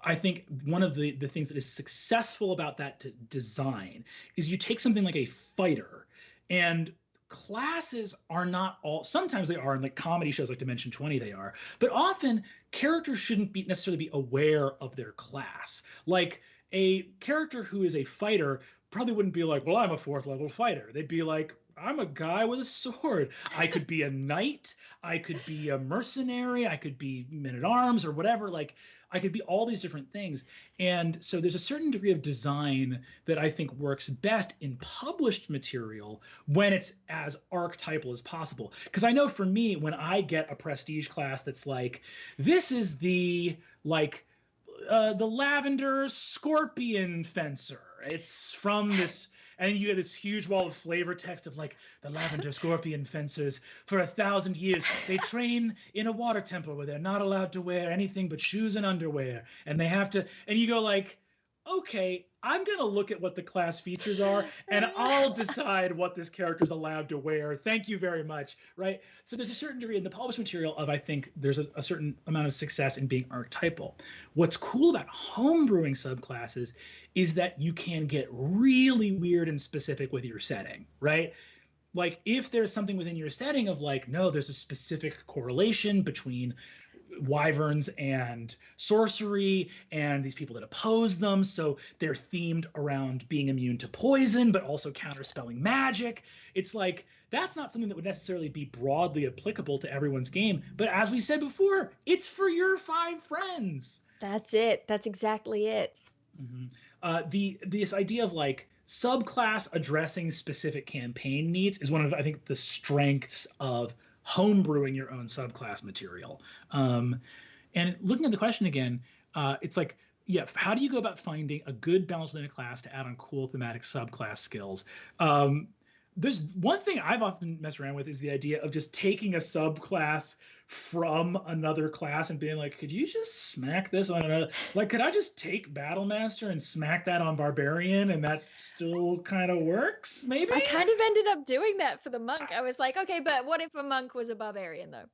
I think one of the things that is successful about that design is you take something like a fighter, and classes are not all, sometimes they are, in like comedy shows like Dimension 20 they are, but often characters shouldn't necessarily be aware of their class. Like a character who is a fighter probably wouldn't be like, well, I'm a 4th level fighter. They'd be like, I'm a guy with a sword. I could be a knight. I could be a mercenary. I could be men-at-arms or whatever. Like, I could be all these different things. And so there's a certain degree of design that I think works best in published material when it's as archetypal as possible. Because I know for me, when I get a prestige class that's like, this is the Lavender Scorpion Fencer. It's from this, and you have this huge wall of flavor text of like, the Lavender Scorpion Fencers, for 1,000 years, they train in a water temple where they're not allowed to wear anything but shoes and underwear. And they have to, and you go like, okay, I'm going to look at what the class features are, and I'll decide what this character is allowed to wear. Thank you very much, right? So there's a certain degree in the published material of, I think, there's a certain amount of success in being archetypal. What's cool about homebrewing subclasses is that you can get really weird and specific with your setting, right? Like if there's something within your setting of like, no, there's a specific correlation between wyverns and sorcery and these people that oppose them, so they're themed around being immune to poison but also counterspelling magic. It's like, that's not something that would necessarily be broadly applicable to everyone's game, but as we said before, it's for your 5 friends. That's it. That's exactly it. This idea of like subclass addressing specific campaign needs is one of, I think, the strengths of homebrewing your own subclass material. And looking at the question again, it's like, yeah, how do you go about finding a good balance within a class to add on cool thematic subclass skills? there's one thing I've often messed around with is the idea of just taking a subclass from another class and being like, could you just smack this on another? Like, could I just take Battlemaster and smack that on Barbarian and that still kind of works? Maybe? I kind of ended up doing that for the monk. I was like, okay, but what if a monk was a barbarian though?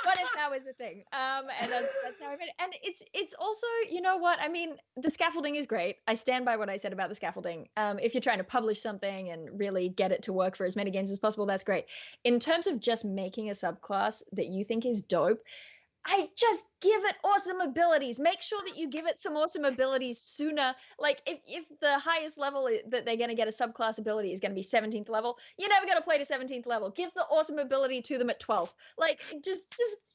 What if that was a thing? And that's how I made it. And it's also, you know what? I mean, the scaffolding is great. I stand by what I said about the scaffolding. If you're trying to publish something and really get it to work for as many games as possible, that's great. In terms of just making a subclass that you think is dope, I just give it awesome abilities. Make sure that you give it some awesome abilities sooner. Like if the highest level that they're going to get a subclass ability is going to be 17th level, you're never going to play to 17th level. Give the awesome ability to them at 12th. Like just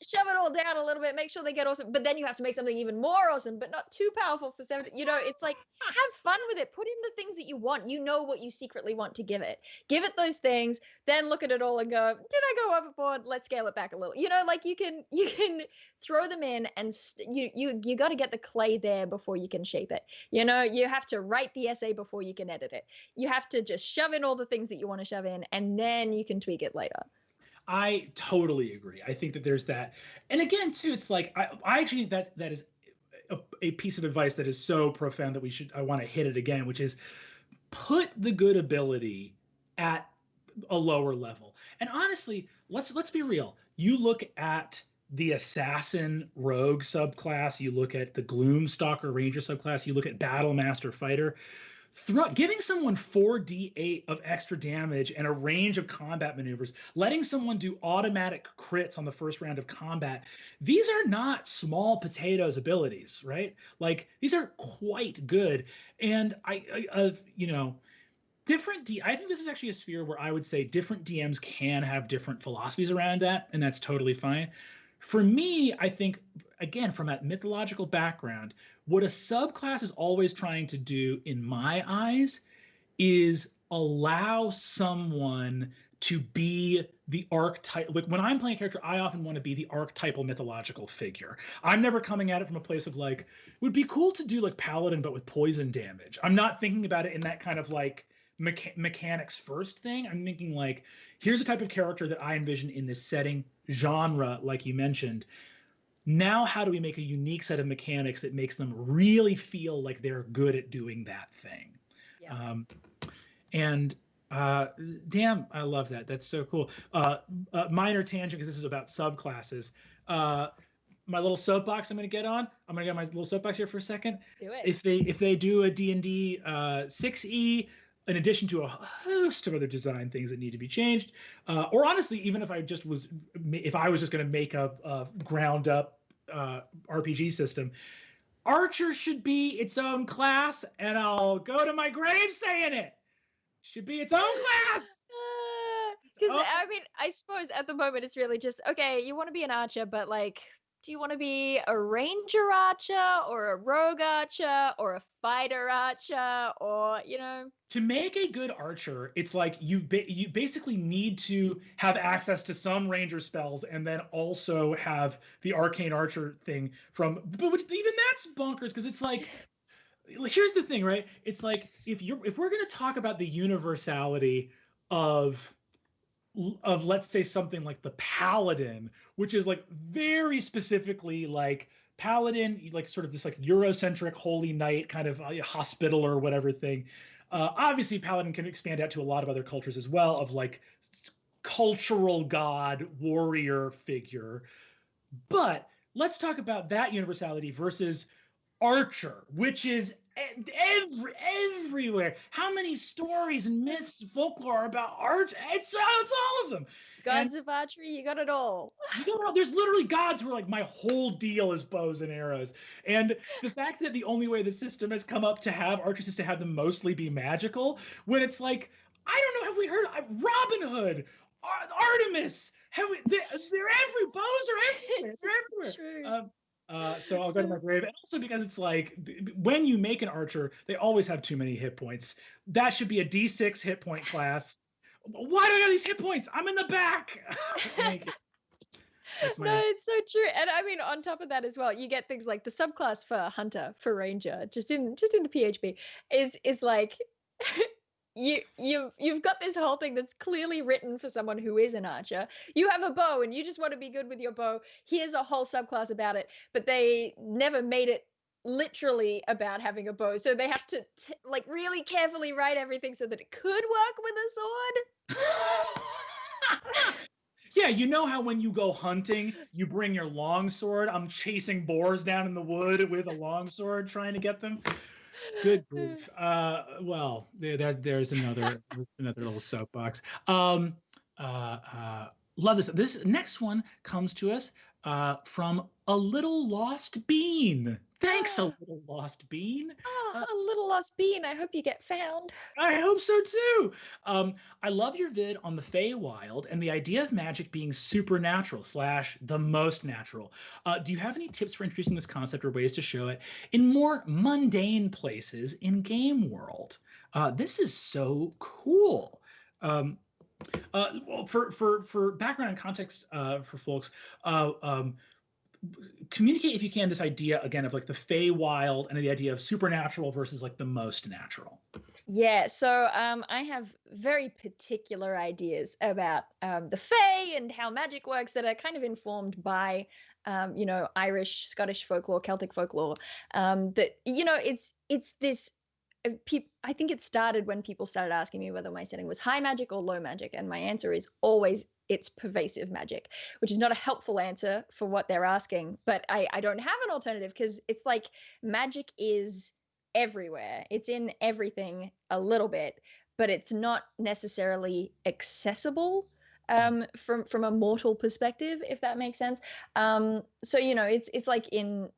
shove it all down a little bit. Make sure they get awesome. But then you have to make something even more awesome, but not too powerful for 17. You know, it's like have fun with it. Put in the things that you want. You know what you secretly want to give it. Give it those things. Then look at it all and go, did I go overboard? Let's scale it back a little. You know, like you can throw them in and you got to get the clay there before you can shape it. You know, you have to write the essay before you can edit it. You have to just shove in all the things that you want to shove in, and then you can tweak it later. I totally agree. I think that there's that. And again, too, it's like, I actually think that is a piece of advice that is so profound that I want to hit it again, which is put the good ability at a lower level. And honestly, let's be real. You look at the assassin rogue subclass, you look at the gloomstalker ranger subclass, you look at battlemaster fighter, giving someone 4d8 of extra damage and a range of combat maneuvers, letting someone do automatic crits on the first round of combat. These are not small potatoes abilities, right? Like these are quite good. And I think this is actually a sphere where I would say different DMs can have different philosophies around that, and that's totally fine. For me, I think, again, from a mythological background, what a subclass is always trying to do, in my eyes, is allow someone to be the archetype. Like when I'm playing a character, I often want to be the archetypal mythological figure. I'm never coming at it from a place of like, would be cool to do like paladin, but with poison damage. I'm not thinking about it in that kind of like mechanics first thing. I'm thinking like, here's a type of character that I envision in this setting, genre, like you mentioned. Now, how do we make a unique set of mechanics that makes them really feel like they're good at doing that thing? Yeah. Damn, I love that. That's so cool. Minor tangent, because this is about subclasses. My little soapbox I'm going to get on. I'm going to get my little soapbox here for a second. Do it. If they do a D&D 6e, in addition to a host of other design things that need to be changed, or honestly, even if I was just going to make a ground up RPG system, Archer should be its own class, and I'll go to my grave saying it. Should be its own class. Because I mean, I suppose at the moment it's really just, okay, you want to be an archer, but like, do you want to be a ranger archer or a rogue archer or a fighter archer, or, you know? To make a good archer, it's like you basically need to have access to some ranger spells and then also have the arcane archer thing but even that's bonkers, because it's like, here's the thing, right? It's like if we're going to talk about the universality of let's say something like the paladin, which is like very specifically like paladin, like sort of this like Eurocentric holy knight kind of hospitaller or whatever thing. Obviously, paladin can expand out to a lot of other cultures as well, of like cultural god warrior figure. But let's talk about that universality versus archer, which is everywhere. How many stories and myths and folklore about archer? It's all of them. Gods of archery, you got it all. There's literally gods who are like, my whole deal is bows and arrows. And the fact that the only way the system has come up to have archers is to have them mostly be magical, when it's like, I don't know, have we heard Robin Hood, Artemis? They're every bows are everywhere. They're everywhere. True. So I'll go to my grave. And also because it's like, when you make an archer, they always have too many hit points. That should be a D6 hit point class. Why do I have these hit points? I'm in the back. No, it's so true. And I mean, on top of that as well, you get things like the subclass for hunter, for ranger, just in the PHP is like you've got this whole thing that's clearly written for someone who is an archer. You have a bow and you just want to be good with your bow. Here's a whole subclass about it, but they never made it literally about having a bow. So they have to like really carefully write everything so that it could work with a sword. Yeah, you know how when you go hunting, you bring your longsword. I'm chasing boars down in the wood with a longsword trying to get them. Good grief. Well, there's another little soapbox. Love this. This next one comes to us from A Little Lost Bean. Thanks, A Little Lost Bean. A Little Lost Bean. I hope you get found. I hope so too. I love your vid on the Feywild and the idea of magic being supernatural / the most natural. Do you have any tips for introducing this concept or ways to show it in more mundane places in game world? This is so cool. Well, for background and context for folks, communicate if you can this idea again of like the Feywild and the idea of supernatural versus like the most natural. Yeah, so I have very particular ideas about the Fae and how magic works that are kind of informed by Irish, Scottish folklore, Celtic folklore. That it's this. I think it started when people started asking me whether my setting was high magic or low magic, and my answer is always it's pervasive magic, which is not a helpful answer for what they're asking. But I don't have an alternative because it's like magic is everywhere. It's in everything a little bit, but it's not necessarily accessible from a mortal perspective, if that makes sense. So it's like in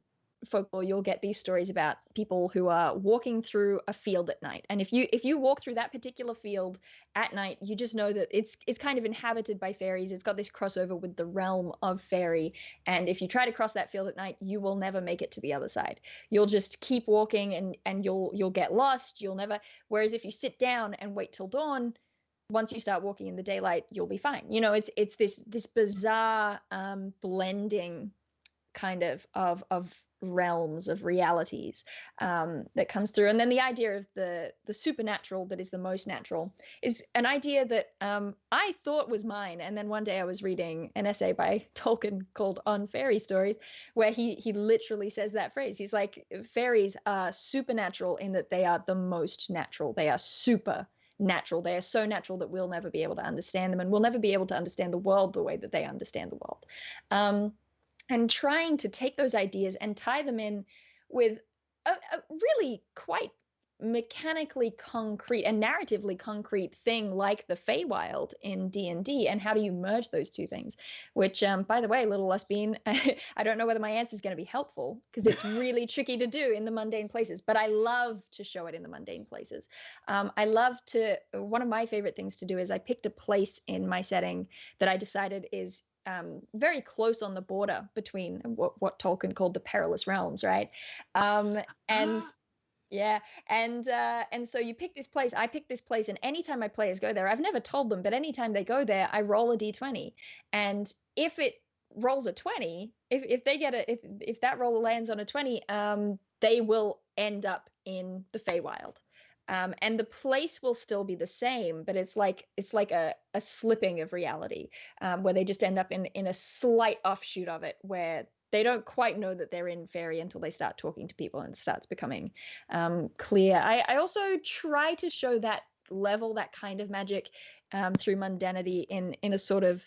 folklore, you'll get these stories about people who are walking through a field at night, and if you walk through that particular field at night, you just know that it's kind of inhabited by fairies. It's got this crossover with the realm of fairy, and if you try to cross that field at night, you will never make it to the other side. You'll just keep walking and you'll get lost. You'll never. Whereas if you sit down and wait till dawn, once you start walking in the daylight, you'll be fine. It's this bizarre blending kind of realms of realities that comes through. And then the idea of the supernatural that is the most natural is an idea that I thought was mine. And then one day I was reading an essay by Tolkien called On Fairy Stories, where he literally says that phrase. He's like, fairies are supernatural in that they are the most natural. They are super natural. They are so natural that we'll never be able to understand them, and we'll never be able to understand the world the way that they understand the world. And trying to take those ideas and tie them in with a really quite mechanically concrete and narratively concrete thing like the Feywild in D&D, and how do you merge those two things, which by the way, Little Lost Bean, I don't know whether my answer is going to be helpful because it's really tricky to do in the mundane places, but I love to show it in the mundane places. One of my favorite things to do is I picked a place in my setting that I decided is very close on the border between what Tolkien called the perilous realms, right? And so you pick this place. I pick this place, and anytime my players go there, I've never told them, but anytime they go there, I roll a d20, and if it rolls a 20, if if that roll lands on a 20, they will end up in the Feywild. And the place will still be the same, but it's like a slipping of reality, where they just end up in a slight offshoot of it, where they don't quite know that they're in fairy until they start talking to people and it starts becoming clear. I also try to show that level, that kind of magic through mundanity in a sort of,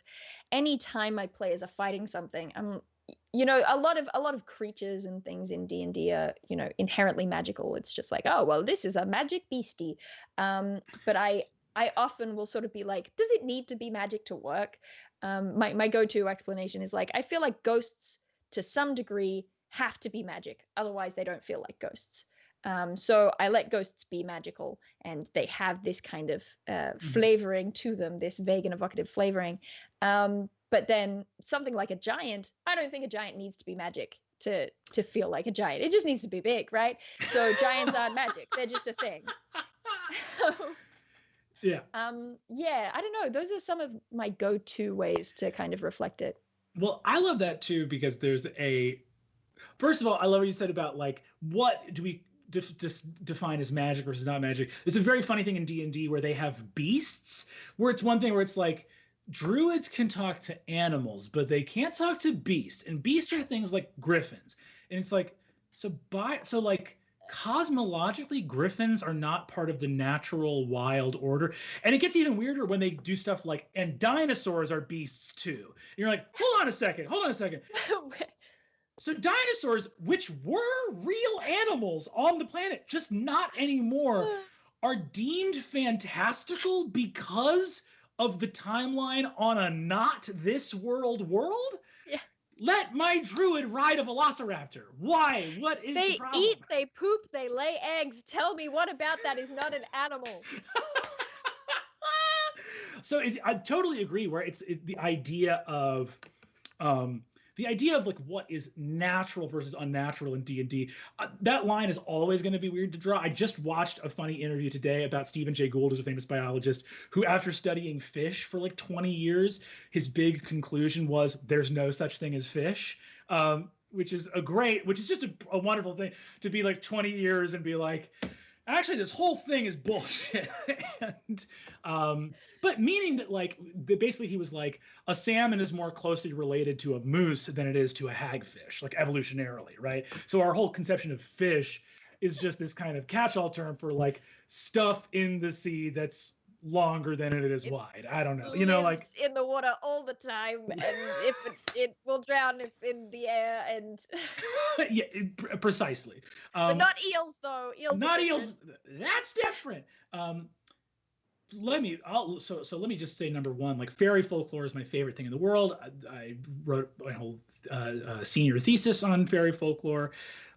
any time my players are fighting something, a lot of creatures and things in D&D are, inherently magical. It's just like, oh, well, this is a magic beastie. But I often will sort of be like, does it need to be magic to work? My go-to explanation is like, I feel like ghosts to some degree have to be magic. Otherwise, they don't feel like ghosts. So I let ghosts be magical, and they have this kind of flavoring to them, this vague and evocative flavoring. But then something like a giant, I don't think a giant needs to be magic to feel like a giant. It just needs to be big, right? So giants aren't magic. They're just a thing. Yeah. I don't know. Those are some of my go-to ways to kind of reflect it. Well, I love that too, because there's first of all, I love what you said about like, what do we define as magic versus not magic. There's a very funny thing in D&D where they have beasts, where it's one thing where it's like druids can talk to animals, but they can't talk to beasts. And beasts are things like griffins. And it's like, so like cosmologically, griffins are not part of the natural wild order. And it gets even weirder when they do stuff like, and dinosaurs are beasts too. And you're like, hold on a second. So dinosaurs, which were real animals on the planet, just not anymore, are deemed fantastical because of the timeline on a not this world world? Yeah. Let my druid ride a velociraptor. Why? What is the problem? They eat, they poop, they lay eggs. Tell me what about that is not an animal? So I totally agree where it's the idea of like what is natural versus unnatural in D&D. That line is always going to be weird to draw. I just watched a funny interview today about Stephen Jay Gould, who's a famous biologist, who after studying fish for like 20 years, his big conclusion was there's no such thing as fish, which is just a wonderful thing to be like 20 years and be like, actually this whole thing is bullshit. And but meaning that like basically he was like a salmon is more closely related to a moose than it is to a hagfish, like evolutionarily, right? So our whole conception of fish is just this kind of catch-all term for like stuff in the sea that's longer than it is wide. I don't know, like in the water all the time, and if it will drown if in the air, and yeah, precisely. But not eels though. Not eels. That's different. Let me just say number one, like fairy folklore is my favorite thing in the world. I wrote my whole senior thesis on fairy folklore.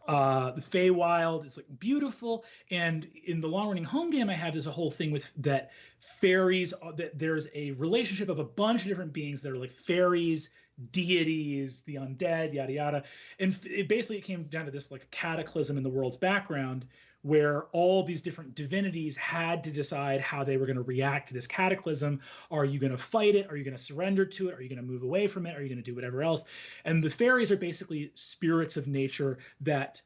The Feywild is like beautiful, and in the long running home game I have there's a whole thing with that fairies, that there's a relationship of a bunch of different beings that are like fairies, deities, the undead, yada yada, and it came down to this like cataclysm in the world's background where all these different divinities had to decide how they were going to react to this cataclysm. Are you going to fight it? Are you going to surrender to it? Are you going to move away from it? Are you going to do whatever else? And the fairies are basically spirits of nature that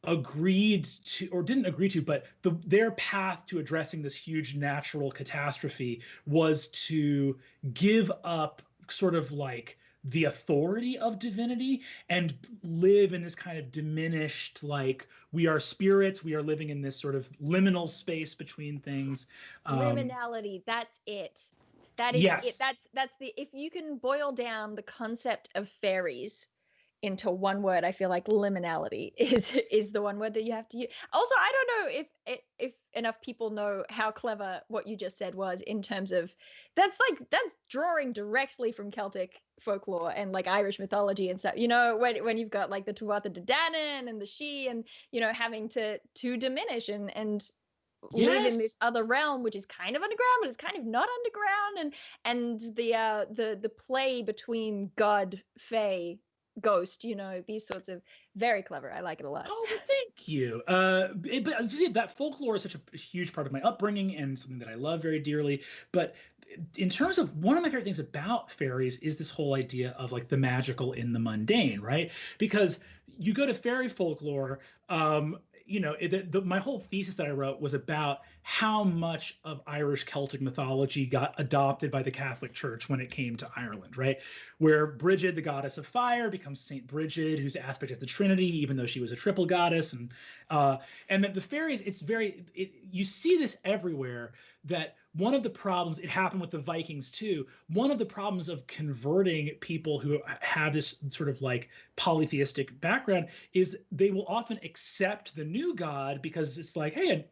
agreed to, or didn't agree to, but their path to addressing this huge natural catastrophe was to give up sort of like the authority of divinity and live in this kind of diminished, like, we are spirits, we are living in this sort of liminal space between things. Liminality, that's it. That is it. That's the, if you can boil down the concept of fairies into one word, I feel like liminality is the one word that you have to use. Also, I don't know if enough people know how clever what you just said was in terms of that's drawing directly from Celtic folklore and like Irish mythology and stuff. When you've got like the Tuatha De Danann and the She, and having to diminish and live in this other realm, which is kind of underground, but it's kind of not underground, and the play between God, Fae, Ghost, these sorts of, very clever. I like it a lot. Oh, thank you. But that folklore is such a huge part of my upbringing and something that I love very dearly. But in terms of, one of my favorite things about fairies is this whole idea of like the magical in the mundane, right? Because you go to fairy folklore, my whole thesis that I wrote was about how much of Irish Celtic mythology got adopted by the Catholic Church when it came to Ireland, right? Where Bridget, the goddess of fire, becomes Saint Bridget, whose aspect is the Trinity, even though she was a triple goddess, and that the fairies, you see this everywhere. That one of the problems, it happened with the Vikings too, one of the problems of converting people who have this sort of like polytheistic background is they will often accept the new god because it's like, hey,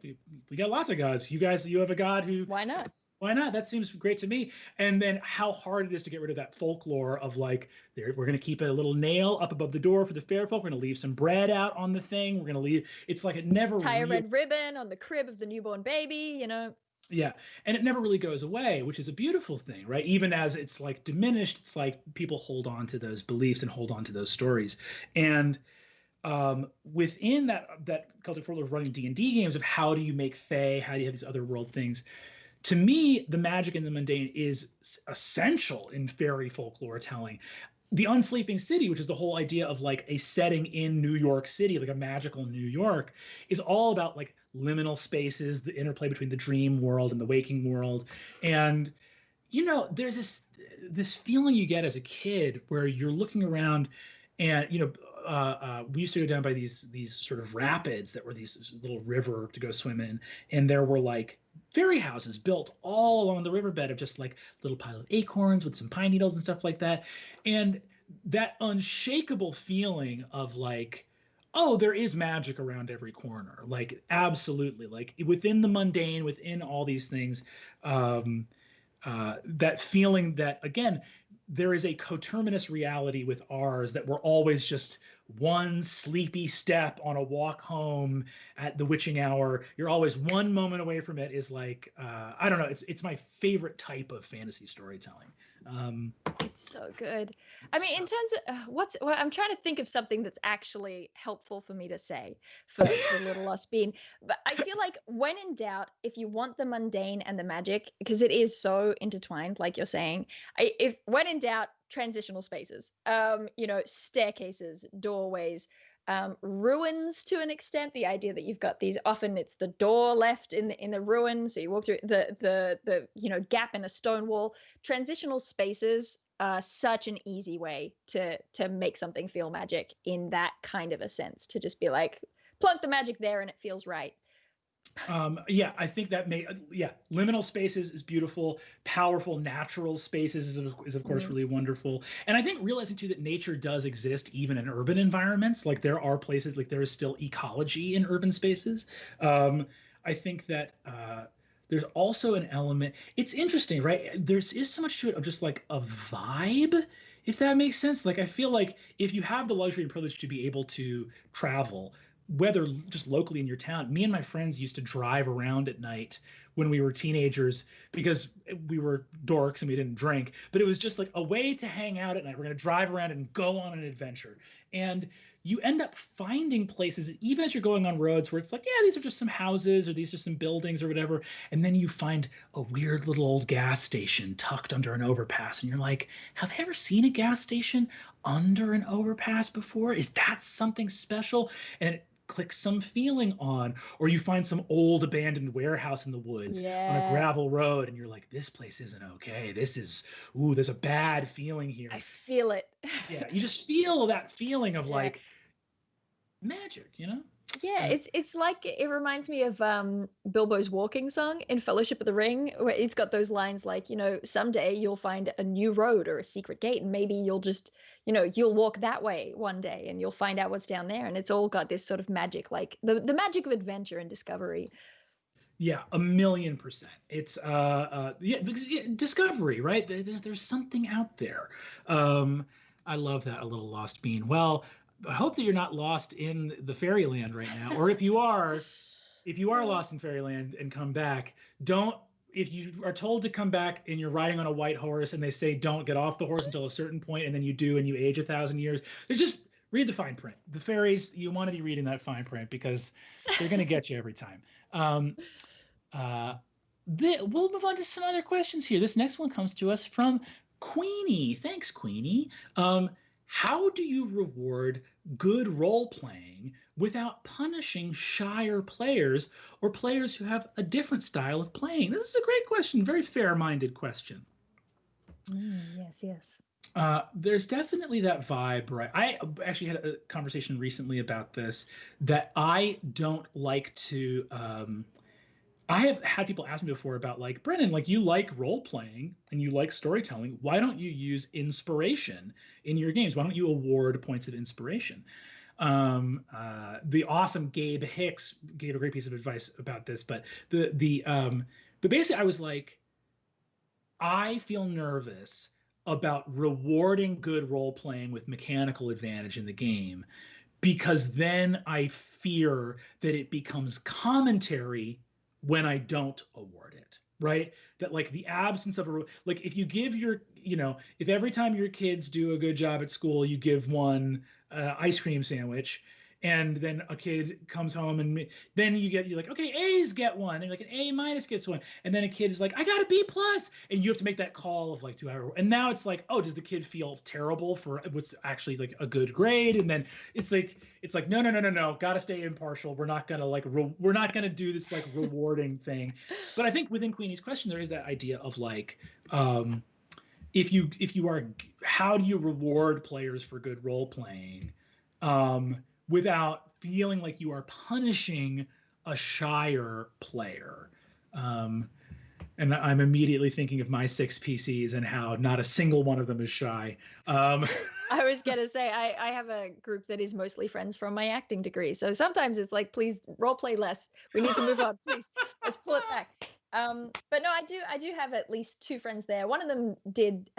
we got lots of gods. You have a god who... Why not? Why not? That seems great to me. And then how hard it is to get rid of that folklore of like, we're going to keep a little nail up above the door for the fair folk. We're going to leave some bread out on the thing. We're going to leave... It's like it never... Tie a red ribbon on the crib of the newborn baby, Yeah, and it never really goes away, which is a beautiful thing, right? Even as it's like diminished, it's like people hold on to those beliefs and hold on to those stories. And within that Celtic folklore of running D&D games of how do you make fae, how do you have these other world things, to me, the magic in the mundane is essential in fairy folklore telling. the Unsleeping City, which is the whole idea of like a setting in New York City, like a magical New York, is all about like liminal spaces, the interplay between the dream world and the waking world. And, there's this feeling you get as a kid where you're looking around and, we used to go down by these sort of rapids that were these little river to go swim in. And there were like fairy houses built all along the riverbed of just like little pile of acorns with some pine needles and stuff like that. And that unshakable feeling of like, oh, there is magic around every corner. Like, absolutely. Like within the mundane, within all these things, that feeling that, again, there is a coterminous reality with ours, that we're always just one sleepy step on a walk home at the witching hour. You're always one moment away from it, is like, I don't know. It's my favorite type of fantasy storytelling. It's so good. I mean, in terms of I'm trying to think of something that's actually helpful for me to say for the Little Lost Bean. But I feel like when in doubt, if you want the mundane and the magic, because it is so intertwined, like you're saying, if when in doubt, transitional spaces, staircases, doorways, ruins to an extent. The idea that you've got these, often it's the door left in the ruin, so you walk through the gap in a stone wall. Transitional spaces are such an easy way to make something feel magic in that kind of a sense, to just be like, plunk the magic there and it feels right. I think that liminal spaces is beautiful. Powerful natural spaces is of course really wonderful. And I think realizing too that nature does exist even in urban environments. Like there are places, like there is still ecology in urban spaces. I think that there's also an element. It's interesting, right? Is so much to it of just like a vibe, if that makes sense. Like I feel like if you have the luxury and privilege to be able to travel, whether just locally in your town, me and my friends used to drive around at night when we were teenagers, because we were dorks and we didn't drink, but it was just like a way to hang out at night. We're going to drive around and go on an adventure. And you end up finding places, even as you're going on roads, where it's like, yeah, these are just some houses or these are some buildings or whatever. And then you find a weird little old gas station tucked under an overpass. And you're like, have I ever seen a gas station under an overpass before? Is that something special? And it clicks some feeling on. Or you find some old abandoned warehouse in the woods on a gravel road, and you're like, this place isn't okay. There's a bad feeling here. I feel it. Yeah, you just feel that feeling of like magic, Yeah, it's like, it reminds me of Bilbo's walking song in Fellowship of the Ring, where it's got those lines like, someday you'll find a new road or a secret gate, and maybe you'll just, you'll walk that way one day and you'll find out what's down there. And it's all got this sort of magic, like the magic of adventure and discovery. Yeah, 1,000,000%. It's discovery, right? There's something out there. I love that, a little lost bean. Well, I hope that you're not lost in the fairyland right now, or if you are lost in fairyland and come back, if you are told to come back and you're riding on a white horse and they say don't get off the horse until a certain point, and then you do and you age 1,000 years, just read the fine print. The fairies, you want to be reading that fine print, because they're going to get you every time. We'll move on to some other questions here. This next one comes to us from Queenie. Thanks, Queenie. How do you reward good role playing without punishing shyer players or players who have a different style of playing? This is a great question. Very fair-minded question. Yes. There's definitely that vibe, right? I actually had a conversation recently about this, that I don't like to I have had people ask me before about, like, Brennan, like, you like role playing and you like storytelling. Why don't you use inspiration in your games? Why don't you award points of inspiration? The awesome Gabe Hicks gave a great piece of advice about this, but but basically I was like, I feel nervous about rewarding good role playing with mechanical advantage in the game, because then I fear that it becomes commentary when I don't award it, right? That, like, the absence of like, if you give if every time your kids do a good job at school, you give one ice cream sandwich, and then a kid comes home and then you're like, okay, A's get one, and like an A minus gets one, and then a kid is like, I got a B plus, and you have to make that call of like 2 hours, and now it's like, oh, does the kid feel terrible for what's actually like a good grade? And then it's like no, gotta stay impartial. We're not gonna like we're not gonna do this like rewarding thing. But I think within Queenie's question there is that idea of like, if you are, how do you reward players for good role playing without feeling like you are punishing a shyer player? And I'm immediately thinking of my 6 PCs and how not a single one of them is shy. I was gonna say I have a group that is mostly friends from my acting degree, so sometimes it's like, please role play less. We need to move on. Please, let's pull it back. But no, I do have at least 2 friends there. One of them did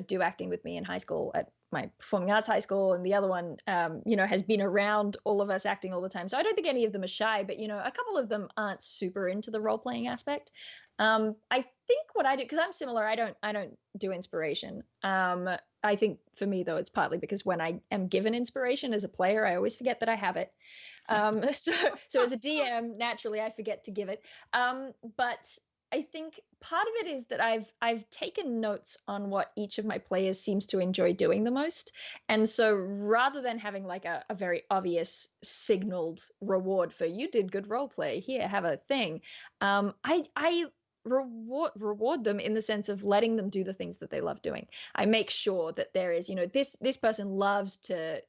do acting with me in high school at my performing arts high school, and the other one has been around all of us acting all the time. So I don't think any of them are shy, but a couple of them aren't super into the role playing aspect. I think what I do, because I'm similar, I don't do inspiration. I think for me though, it's partly because when I am given inspiration as a player, I always forget that I have it. So as a DM, naturally I forget to give it. But I think part of it is that I've taken notes on what each of my players seems to enjoy doing the most. And so rather than having like a very obvious signaled reward for you did good role play, here, have a thing, I reward them in the sense of letting them do the things that they love doing. I make sure that there is, this person loves to,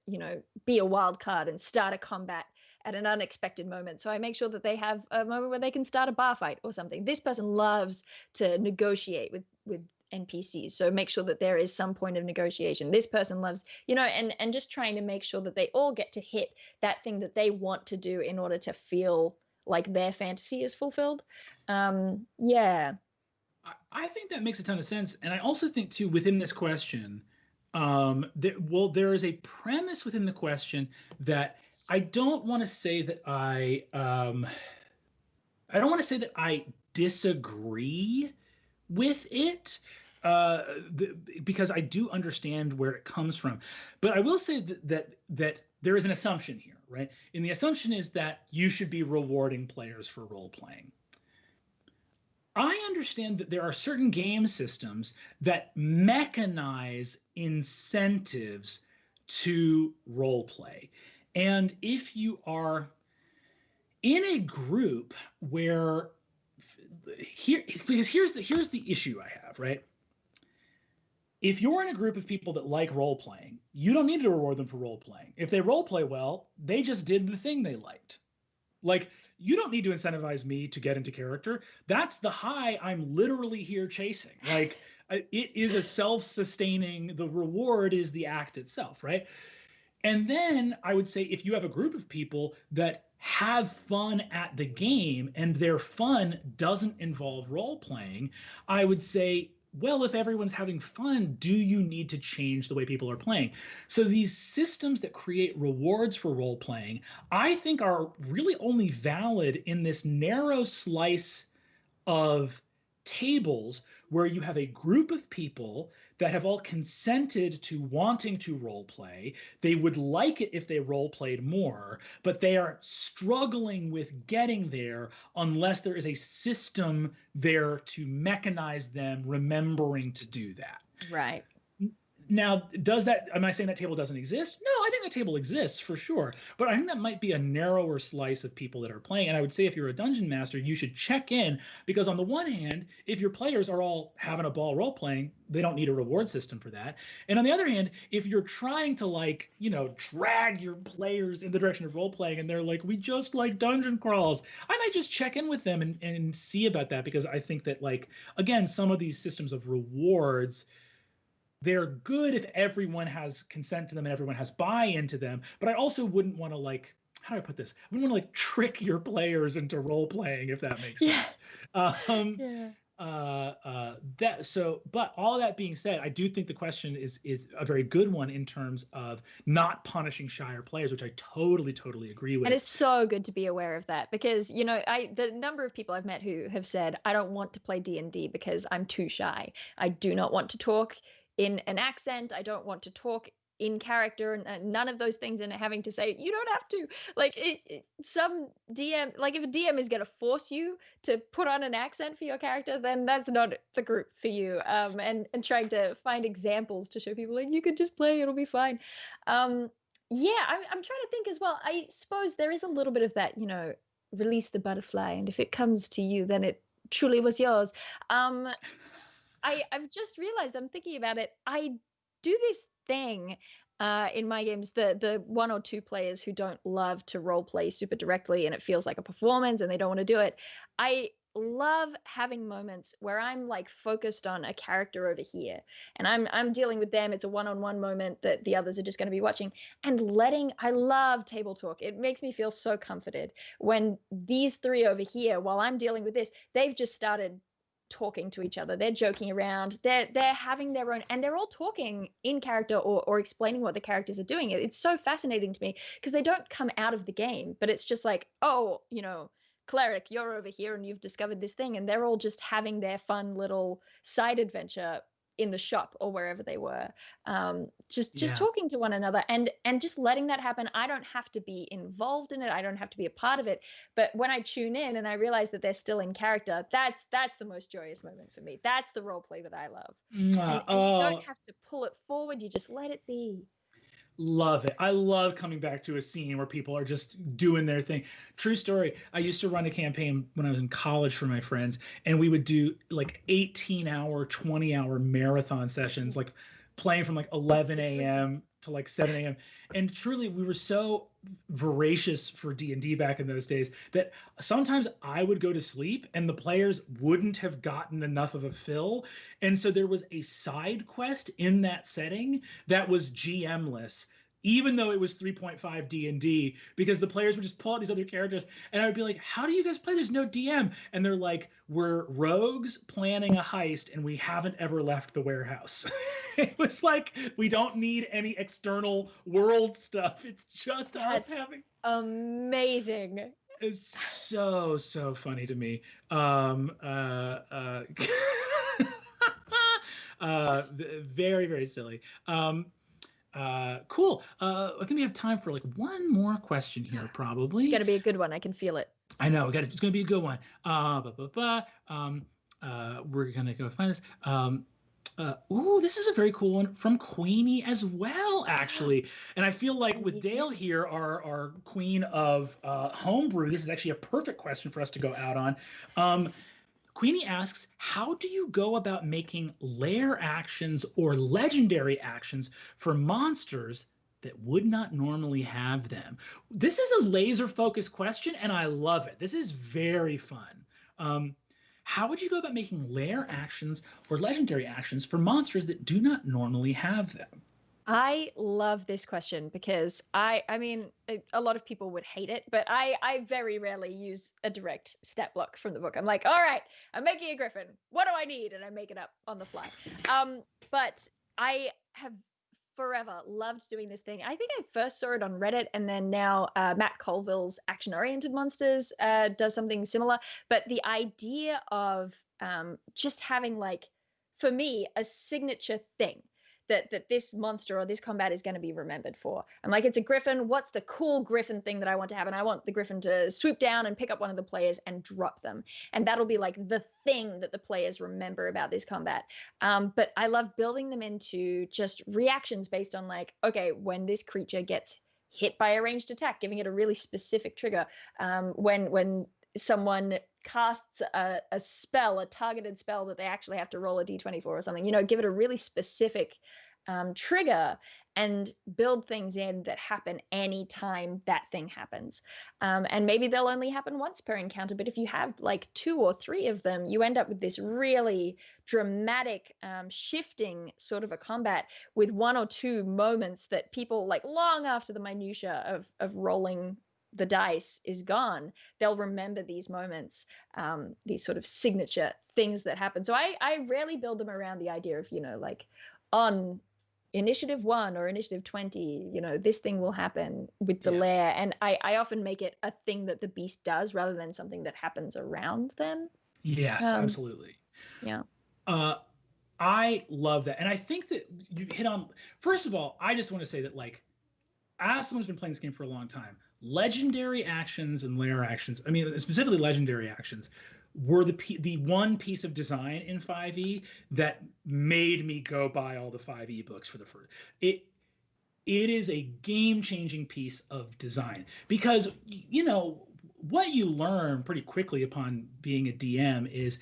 be a wild card and start a combat at an unexpected moment. So I make sure that they have a moment where they can start a bar fight or something. This person loves to negotiate with NPCs. So make sure that there is some point of negotiation. This person loves, and just trying to make sure that they all get to hit that thing that they want to do in order to feel like their fantasy is fulfilled. Yeah. I think that makes a ton of sense. And I also think too, within this question, there is a premise within the question that I don't want to say that I don't want to say that I disagree with it, because I do understand where it comes from. But I will say that there is an assumption here, right? And the assumption is that you should be rewarding players for role playing. I understand that there are certain game systems that mechanize incentives to role play. And if you are in a group where here's the issue I have, right? If you're in a group of people that like role playing, you don't need to reward them for role playing. If they role play well, they just did the thing they liked. Like, you don't need to incentivize me to get into character. That's the high I'm literally here chasing. Like, it is a self-sustaining, the reward is the act itself, right? And then I would say if you have a group of people that have fun at the game and their fun doesn't involve role playing, I would say, well, if everyone's having fun, do you need to change the way people are playing? So these systems that create rewards for role playing, I think are really only valid in this narrow slice of tables where you have a group of people that have all consented to wanting to role play. They would like it if they role played more, but they are struggling with getting there unless there is a system there to mechanize them remembering to do that. Right. Now, am I saying that table doesn't exist? No, I think that table exists for sure. But I think that might be a narrower slice of people that are playing. And I would say if you're a dungeon master, you should check in, because on the one hand, if your players are all having a ball role playing, they don't need a reward system for that. And on the other hand, if you're trying to drag your players in the direction of role playing and they're like, we just like dungeon crawls, I might just check in with them and see about that, because I think that, again, some of these systems of rewards, they're good if everyone has consent to them and everyone has buy-in to them. But I also wouldn't want to, how do I put this? I wouldn't want to trick your players into role playing, if that makes sense. But all that being said, I do think the question is a very good one in terms of not punishing shyer players, which I totally agree with. And it's so good to be aware of that, because the number of people I've met who have said, I don't want to play D&D because I'm too shy. I do not want to talk in an accent. I don't want to talk in character and none of those things, and having to say, you don't have to. Like some DM, like if a DM is going to force you to put on an accent for your character, then that's not the group for you. And trying to find examples to show people like you could just play, it'll be fine. Yeah, I'm trying to think as well. I suppose there is a little bit of that, release the butterfly, and if it comes to you, then it truly was yours. I've just realized, I'm thinking about it, I do this thing in my games, the 1 or 2 players who don't love to role play super directly and it feels like a performance and they don't want to do it. I love having moments where I'm like focused on a character over here and I'm dealing with them. It's a one-on-one moment that the others are just going to be watching, and I love table talk. It makes me feel so comforted when these 3 over here, while I'm dealing with this, they've just started talking to each other. They're joking around. They're having their own, and they're all talking in character or explaining what the characters are doing. It's so fascinating to me because they don't come out of the game, but it's just like, oh, cleric, you're over here and you've discovered this thing, and they're all just having their fun little side adventure in the shop or wherever they were, just talking to one another and just letting that happen. I don't have to be involved in it. I don't have to be a part of it. But when I tune in and I realize that they're still in character, that's the most joyous moment for me. That's the role play that I love. And you don't have to pull it forward. You just let it be. Love it. I love coming back to a scene where people are just doing their thing. True story. I used to run a campaign when I was in college for my friends, and we would do like 18-hour, 20-hour marathon sessions, like playing from like 11 a.m. to like 7 a.m. And truly, we were so voracious for D&D back in those days that sometimes I would go to sleep and the players wouldn't have gotten enough of a fill. And so there was a side quest in that setting that was GM-less, even though it was 3.5 D&D, because the players would just pull out these other characters and I would be like, how do you guys play? There's no DM. And they're like, we're rogues planning a heist and we haven't ever left the warehouse. It was like, we don't need any external world stuff. It's just us having. Amazing. It's so funny to me. Very, very silly. Cool. I think we have time for like one more question here, probably. It's gonna be a good one. I can feel it. I know. It's gonna be a good one. We're gonna go find this. This is a very cool one from Queenie as well, actually. And I feel like with Dael here, our queen of homebrew, this is actually a perfect question for us to go out on. Queenie asks, how do you go about making lair actions or legendary actions for monsters that would not normally have them? This is a laser-focused question, and I love it. This is very fun. How would you go about making lair actions or legendary actions for monsters that do not normally have them? I love this question because I mean, a lot of people would hate it, but I very rarely use a direct stat block from the book. I'm like, all right, I'm making a griffin. What do I need? And I make it up on the fly. But I have forever loved doing this thing. I think I first saw it on Reddit, and then now Matt Colville's Action-Oriented Monsters does something similar. But the idea of just having, like, for me, a signature thing that this monster or this combat is going to be remembered for. I'm like, it's a griffin. What's the cool griffin thing that I want to have? And I want the griffin to swoop down and pick up one of the players and drop them. And that'll be like the thing that the players remember about this combat. But I love building them into just reactions based on like, okay, when this creature gets hit by a ranged attack, giving it a really specific trigger. When someone casts a spell, a targeted spell that they actually have to roll a d20 for or something, give it a really specific trigger and build things in that happen anytime that thing happens. And maybe they'll only happen once per encounter, but if you have like 2 or 3 of them, you end up with this really dramatic shifting sort of a combat with 1 or 2 moments that people, like long after the minutia of rolling the dice is gone, they'll remember these moments, these sort of signature things that happen. So I rarely build them around the idea of, like on initiative 1 or initiative 20, this thing will happen with the lair. And I often make it a thing that the beast does rather than something that happens around them. Yes, absolutely. Yeah. I love that. And I think that you hit on, first of all, I just want to say that, like, as someone who's been playing this game for a long time, legendary actions and layer actions, I mean, specifically legendary actions, were the one piece of design in 5e that made me go buy all the 5e books for the first. It is a game-changing piece of design because, you know, what you learn pretty quickly upon being a DM is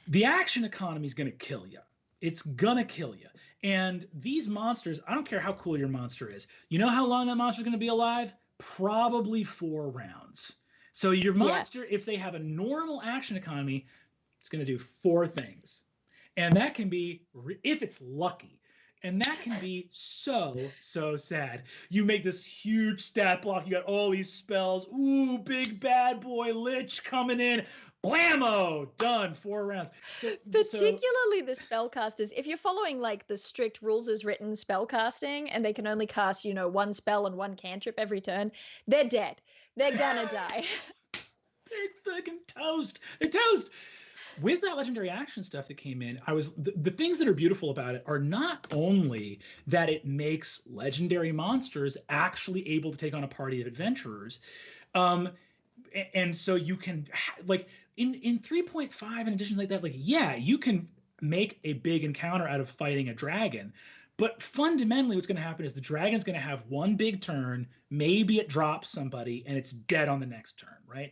the action economy is going to kill you. It's going to kill you. And these monsters, I don't care how cool your monster is. You know how long that monster is going to be alive? Probably 4 rounds. So your monster, if they have a normal action economy, it's going to do 4 things. And that can be, if it's lucky, and that can be so sad. You make this huge stat block. You got all these spells. Ooh, big bad boy Lich coming in. Blammo! Done. 4 rounds. So particularly the spellcasters, if you're following like the strict rules as written spellcasting, and they can only cast, you know, 1 spell and 1 cantrip every turn, they're dead. They're gonna die. They're fucking toast. They're toast. With that legendary action stuff that came in, the things that are beautiful about it are not only that it makes legendary monsters actually able to take on a party of adventurers, and so you can like in 3.5 and editions like that, like, yeah, you can make a big encounter out of fighting a dragon, but fundamentally what's going to happen is the dragon's going to have 1 big turn, maybe it drops somebody and it's dead on the next turn, right?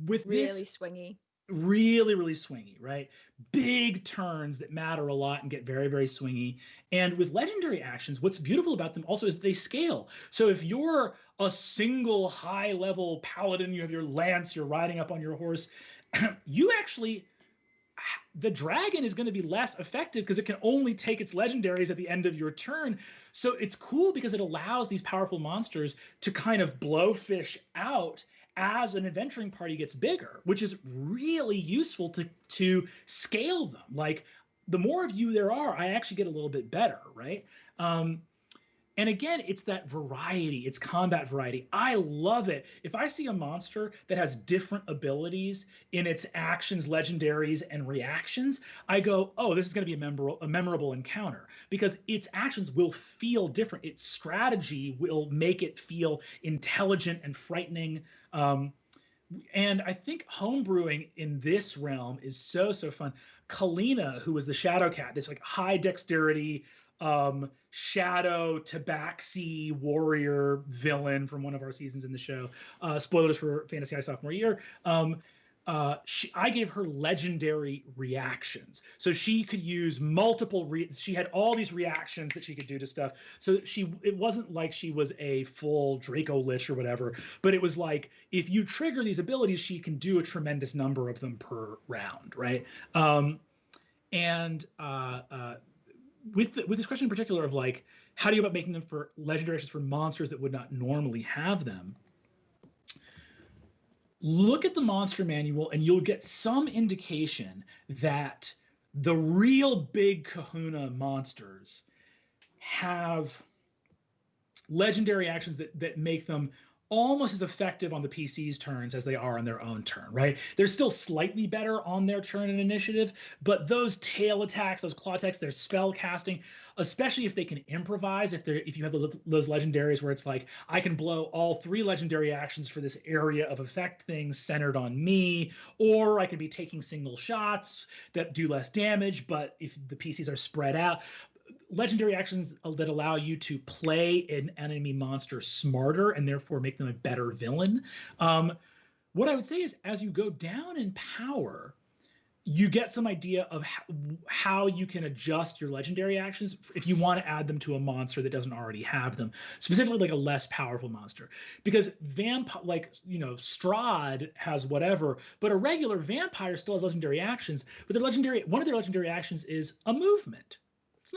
With really swingy. Really swingy, right? Big turns that matter a lot and get very, very swingy. And with legendary actions, what's beautiful about them also is they scale. So if you're a single high level paladin, you have your lance, you're riding up on your horse, you actually, the dragon is going to be less effective because it can only take its legendaries at the end of your turn. So it's cool because it allows these powerful monsters to kind of blowfish out as an adventuring party gets bigger, which is really useful to scale them. Like, the more of you there are, I actually get a little bit better, right? And again, it's that variety. It's combat variety. I love it. If I see a monster that has different abilities in its actions, legendaries, and reactions, I go, oh, this is going to be a memorable encounter, because its actions will feel different. Its strategy will make it feel intelligent and frightening. And I think homebrewing in this realm is so fun. Kalina, who was the Shadow Cat, this like high dexterity, shadow tabaxi warrior villain from one of our seasons in the show. Spoilers for Fantasy High sophomore year. I gave her legendary reactions, so she could use multiple. She had all these reactions that she could do to stuff. So it wasn't like she was a full Draco Lich or whatever, but it was like, if you trigger these abilities, she can do a tremendous number of them per round, right? With this question in particular of like, how do you go about making them for legendary actions for monsters that would not normally have them? Look at the monster manual and you'll get some indication that the real big kahuna monsters have legendary actions that make them almost as effective on the PC's turns as they are on their own turn, right? They're still slightly better on their turn and initiative, but those tail attacks, those claw attacks, their spell casting, especially if they can improvise, if you have those legendaries where it's like, I can blow all 3 legendary actions for this area of effect things centered on me, or I can be taking single shots that do less damage, but if the PCs are spread out, legendary actions that allow you to play an enemy monster smarter and therefore make them a better villain. What I would say is, as you go down in power, you get some idea of how you can adjust your legendary actions if you want to add them to a monster that doesn't already have them, specifically like a less powerful monster. Because like, you know, Strahd has whatever, but a regular vampire still has legendary actions, but one of their legendary actions is a movement. It's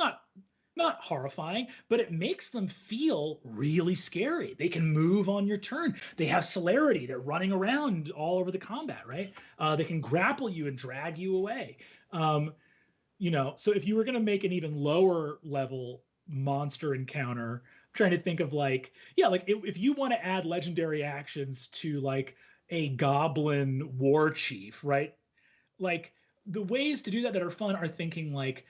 not horrifying, but it makes them feel really scary. They can move on your turn. They have celerity. They're running around all over the combat, right? They can grapple you and drag you away. You know, so if you were going to make an even lower level monster encounter, I'm trying to think of like, yeah, like if you want to add legendary actions to like a goblin war chief, right? Like, the ways to do that are fun are thinking like,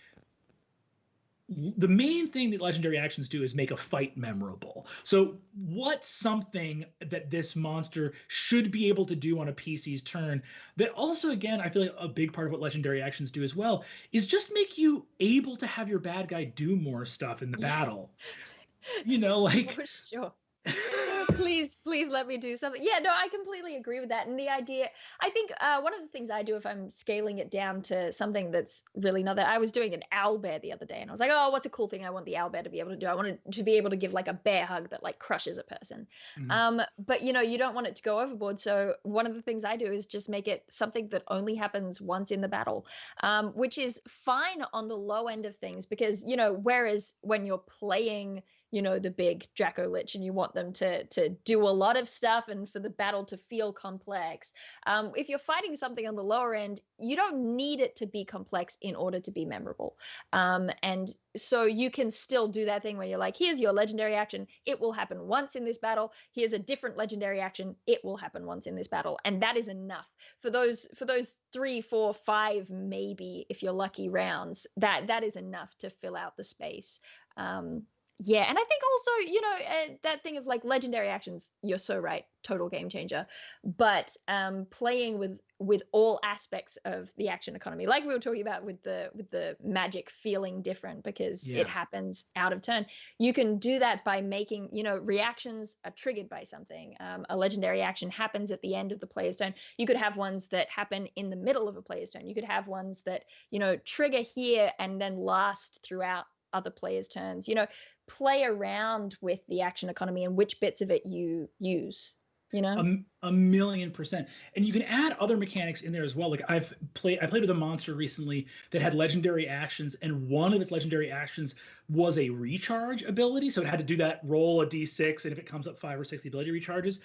the main thing that legendary actions do is make a fight memorable. So what's something that this monster should be able to do on a PC's turn that also, again, I feel like a big part of what legendary actions do as well is just make you able to have your bad guy do more stuff in the battle. You know, like... For sure. Please let me do something. Yeah, no, I completely agree with that. And the idea, I think one of the things I do if I'm scaling it down to something that's really not that, I was doing an owl bear the other day and I was like, oh, what's a cool thing I want the owl bear to be able to do? I want it to be able to give like a bear hug that like crushes a person. But you know, you don't want it to go overboard. So one of the things I do is just make it something that only happens once in the battle, which is fine on the low end of things because, you know, whereas when you're playing, you know, the big Draco Lich and you want them to do a lot of stuff and for the battle to feel complex. If you're fighting something on the lower end, you don't need it to be complex in order to be memorable. And so you can still do that thing where you're like, here's your legendary action. It will happen once in this battle. Here's a different legendary action. It will happen once in this battle. And that is enough for those 3, 4, 5, maybe if you're lucky rounds, that is enough to fill out the space. Yeah, and I think also, you know, that thing of like legendary actions, you're so right, total game changer. But playing with all aspects of the action economy, like we were talking about with the magic feeling different because it happens out of turn. You can do that by making, you know, reactions are triggered by something. A legendary action happens at the end of the player's turn. You could have ones that happen in the middle of a player's turn. You could have ones that, you know, trigger here and then last throughout other players' turns. You know, play around with the action economy and which bits of it you use, you know? 1,000,000%. And you can add other mechanics in there as well. Like I played with a monster recently that had legendary actions, and one of its legendary actions was a recharge ability. So it had to do that, roll a d6, and if it comes up 5 or 6, the ability recharges.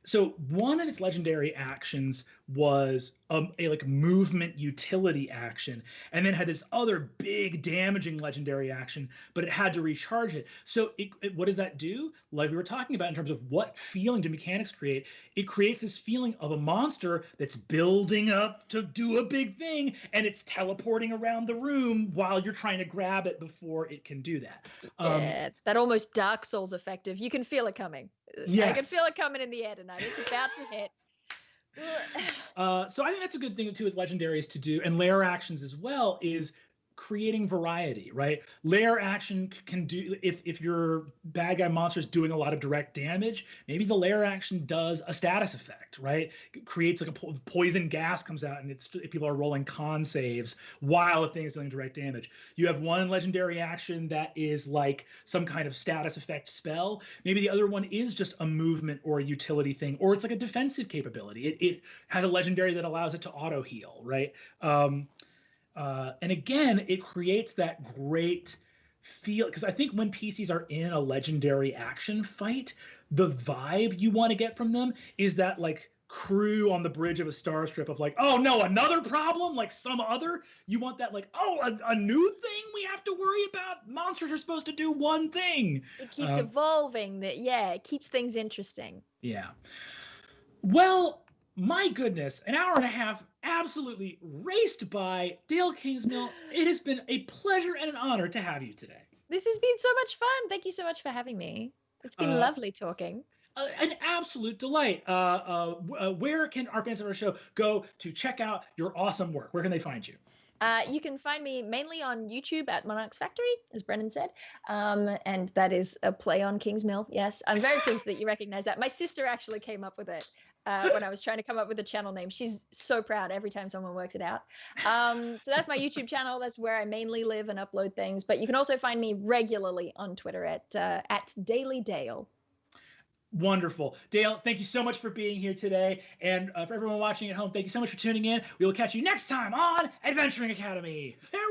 So one of its legendary actions was a like movement utility action, and then had this other big damaging legendary action, but it had to recharge it. So what does that do? Like we were talking about in terms of what feeling do mechanics create? It creates this feeling of a monster that's building up to do a big thing, and it's teleporting around the room while you're trying to grab it before it can do that. Yeah, that almost Dark Souls effective. You can feel it coming. Yes. I can feel it coming in the air tonight. It's about to hit. So I think that's a good thing too with legendaries to do, and layer actions as well, is creating variety, right? Layer action can do, if your bad guy monster is doing a lot of direct damage, maybe the layer action does a status effect, right? It creates like a poison gas comes out, and it's people are rolling con saves while the thing is doing direct damage. You have one legendary action that is like some kind of status effect spell. Maybe the other one is just a movement or a utility thing, or it's like a defensive capability. It has a legendary that allows it to auto heal, right? And again, it creates that great feel, because I think when PCs are in a legendary action fight, the vibe you want to get from them is that like crew on the bridge of a star strip of like, oh no, another problem, like some other. You want that like, oh, a new thing we have to worry about. Monsters are supposed to do one thing. It keeps evolving. It keeps things interesting. Yeah. Well, my goodness, an hour and a half absolutely raced by. Dael Kingsmill, it has been a pleasure and an honor to have you today. This has been so much fun. Thank you so much for having me. It's been lovely talking. An absolute delight. Where can our fans of our show go to check out your awesome work? Where can they find you? You can find me mainly on YouTube at MonarchsFactory, as Brennan said. And that is a play on Kingsmill. Yes, I'm very pleased that you recognize that. My sister actually came up with it when I was trying to come up with a channel name. She's so proud every time someone works it out. So that's my YouTube channel. That's where I mainly live and upload things. But you can also find me regularly on Twitter at DailyDael. Wonderful. Dael, thank you so much for being here today. And for everyone watching at home, thank you so much for tuning in. We will catch you next time on Adventuring Academy. Farewell.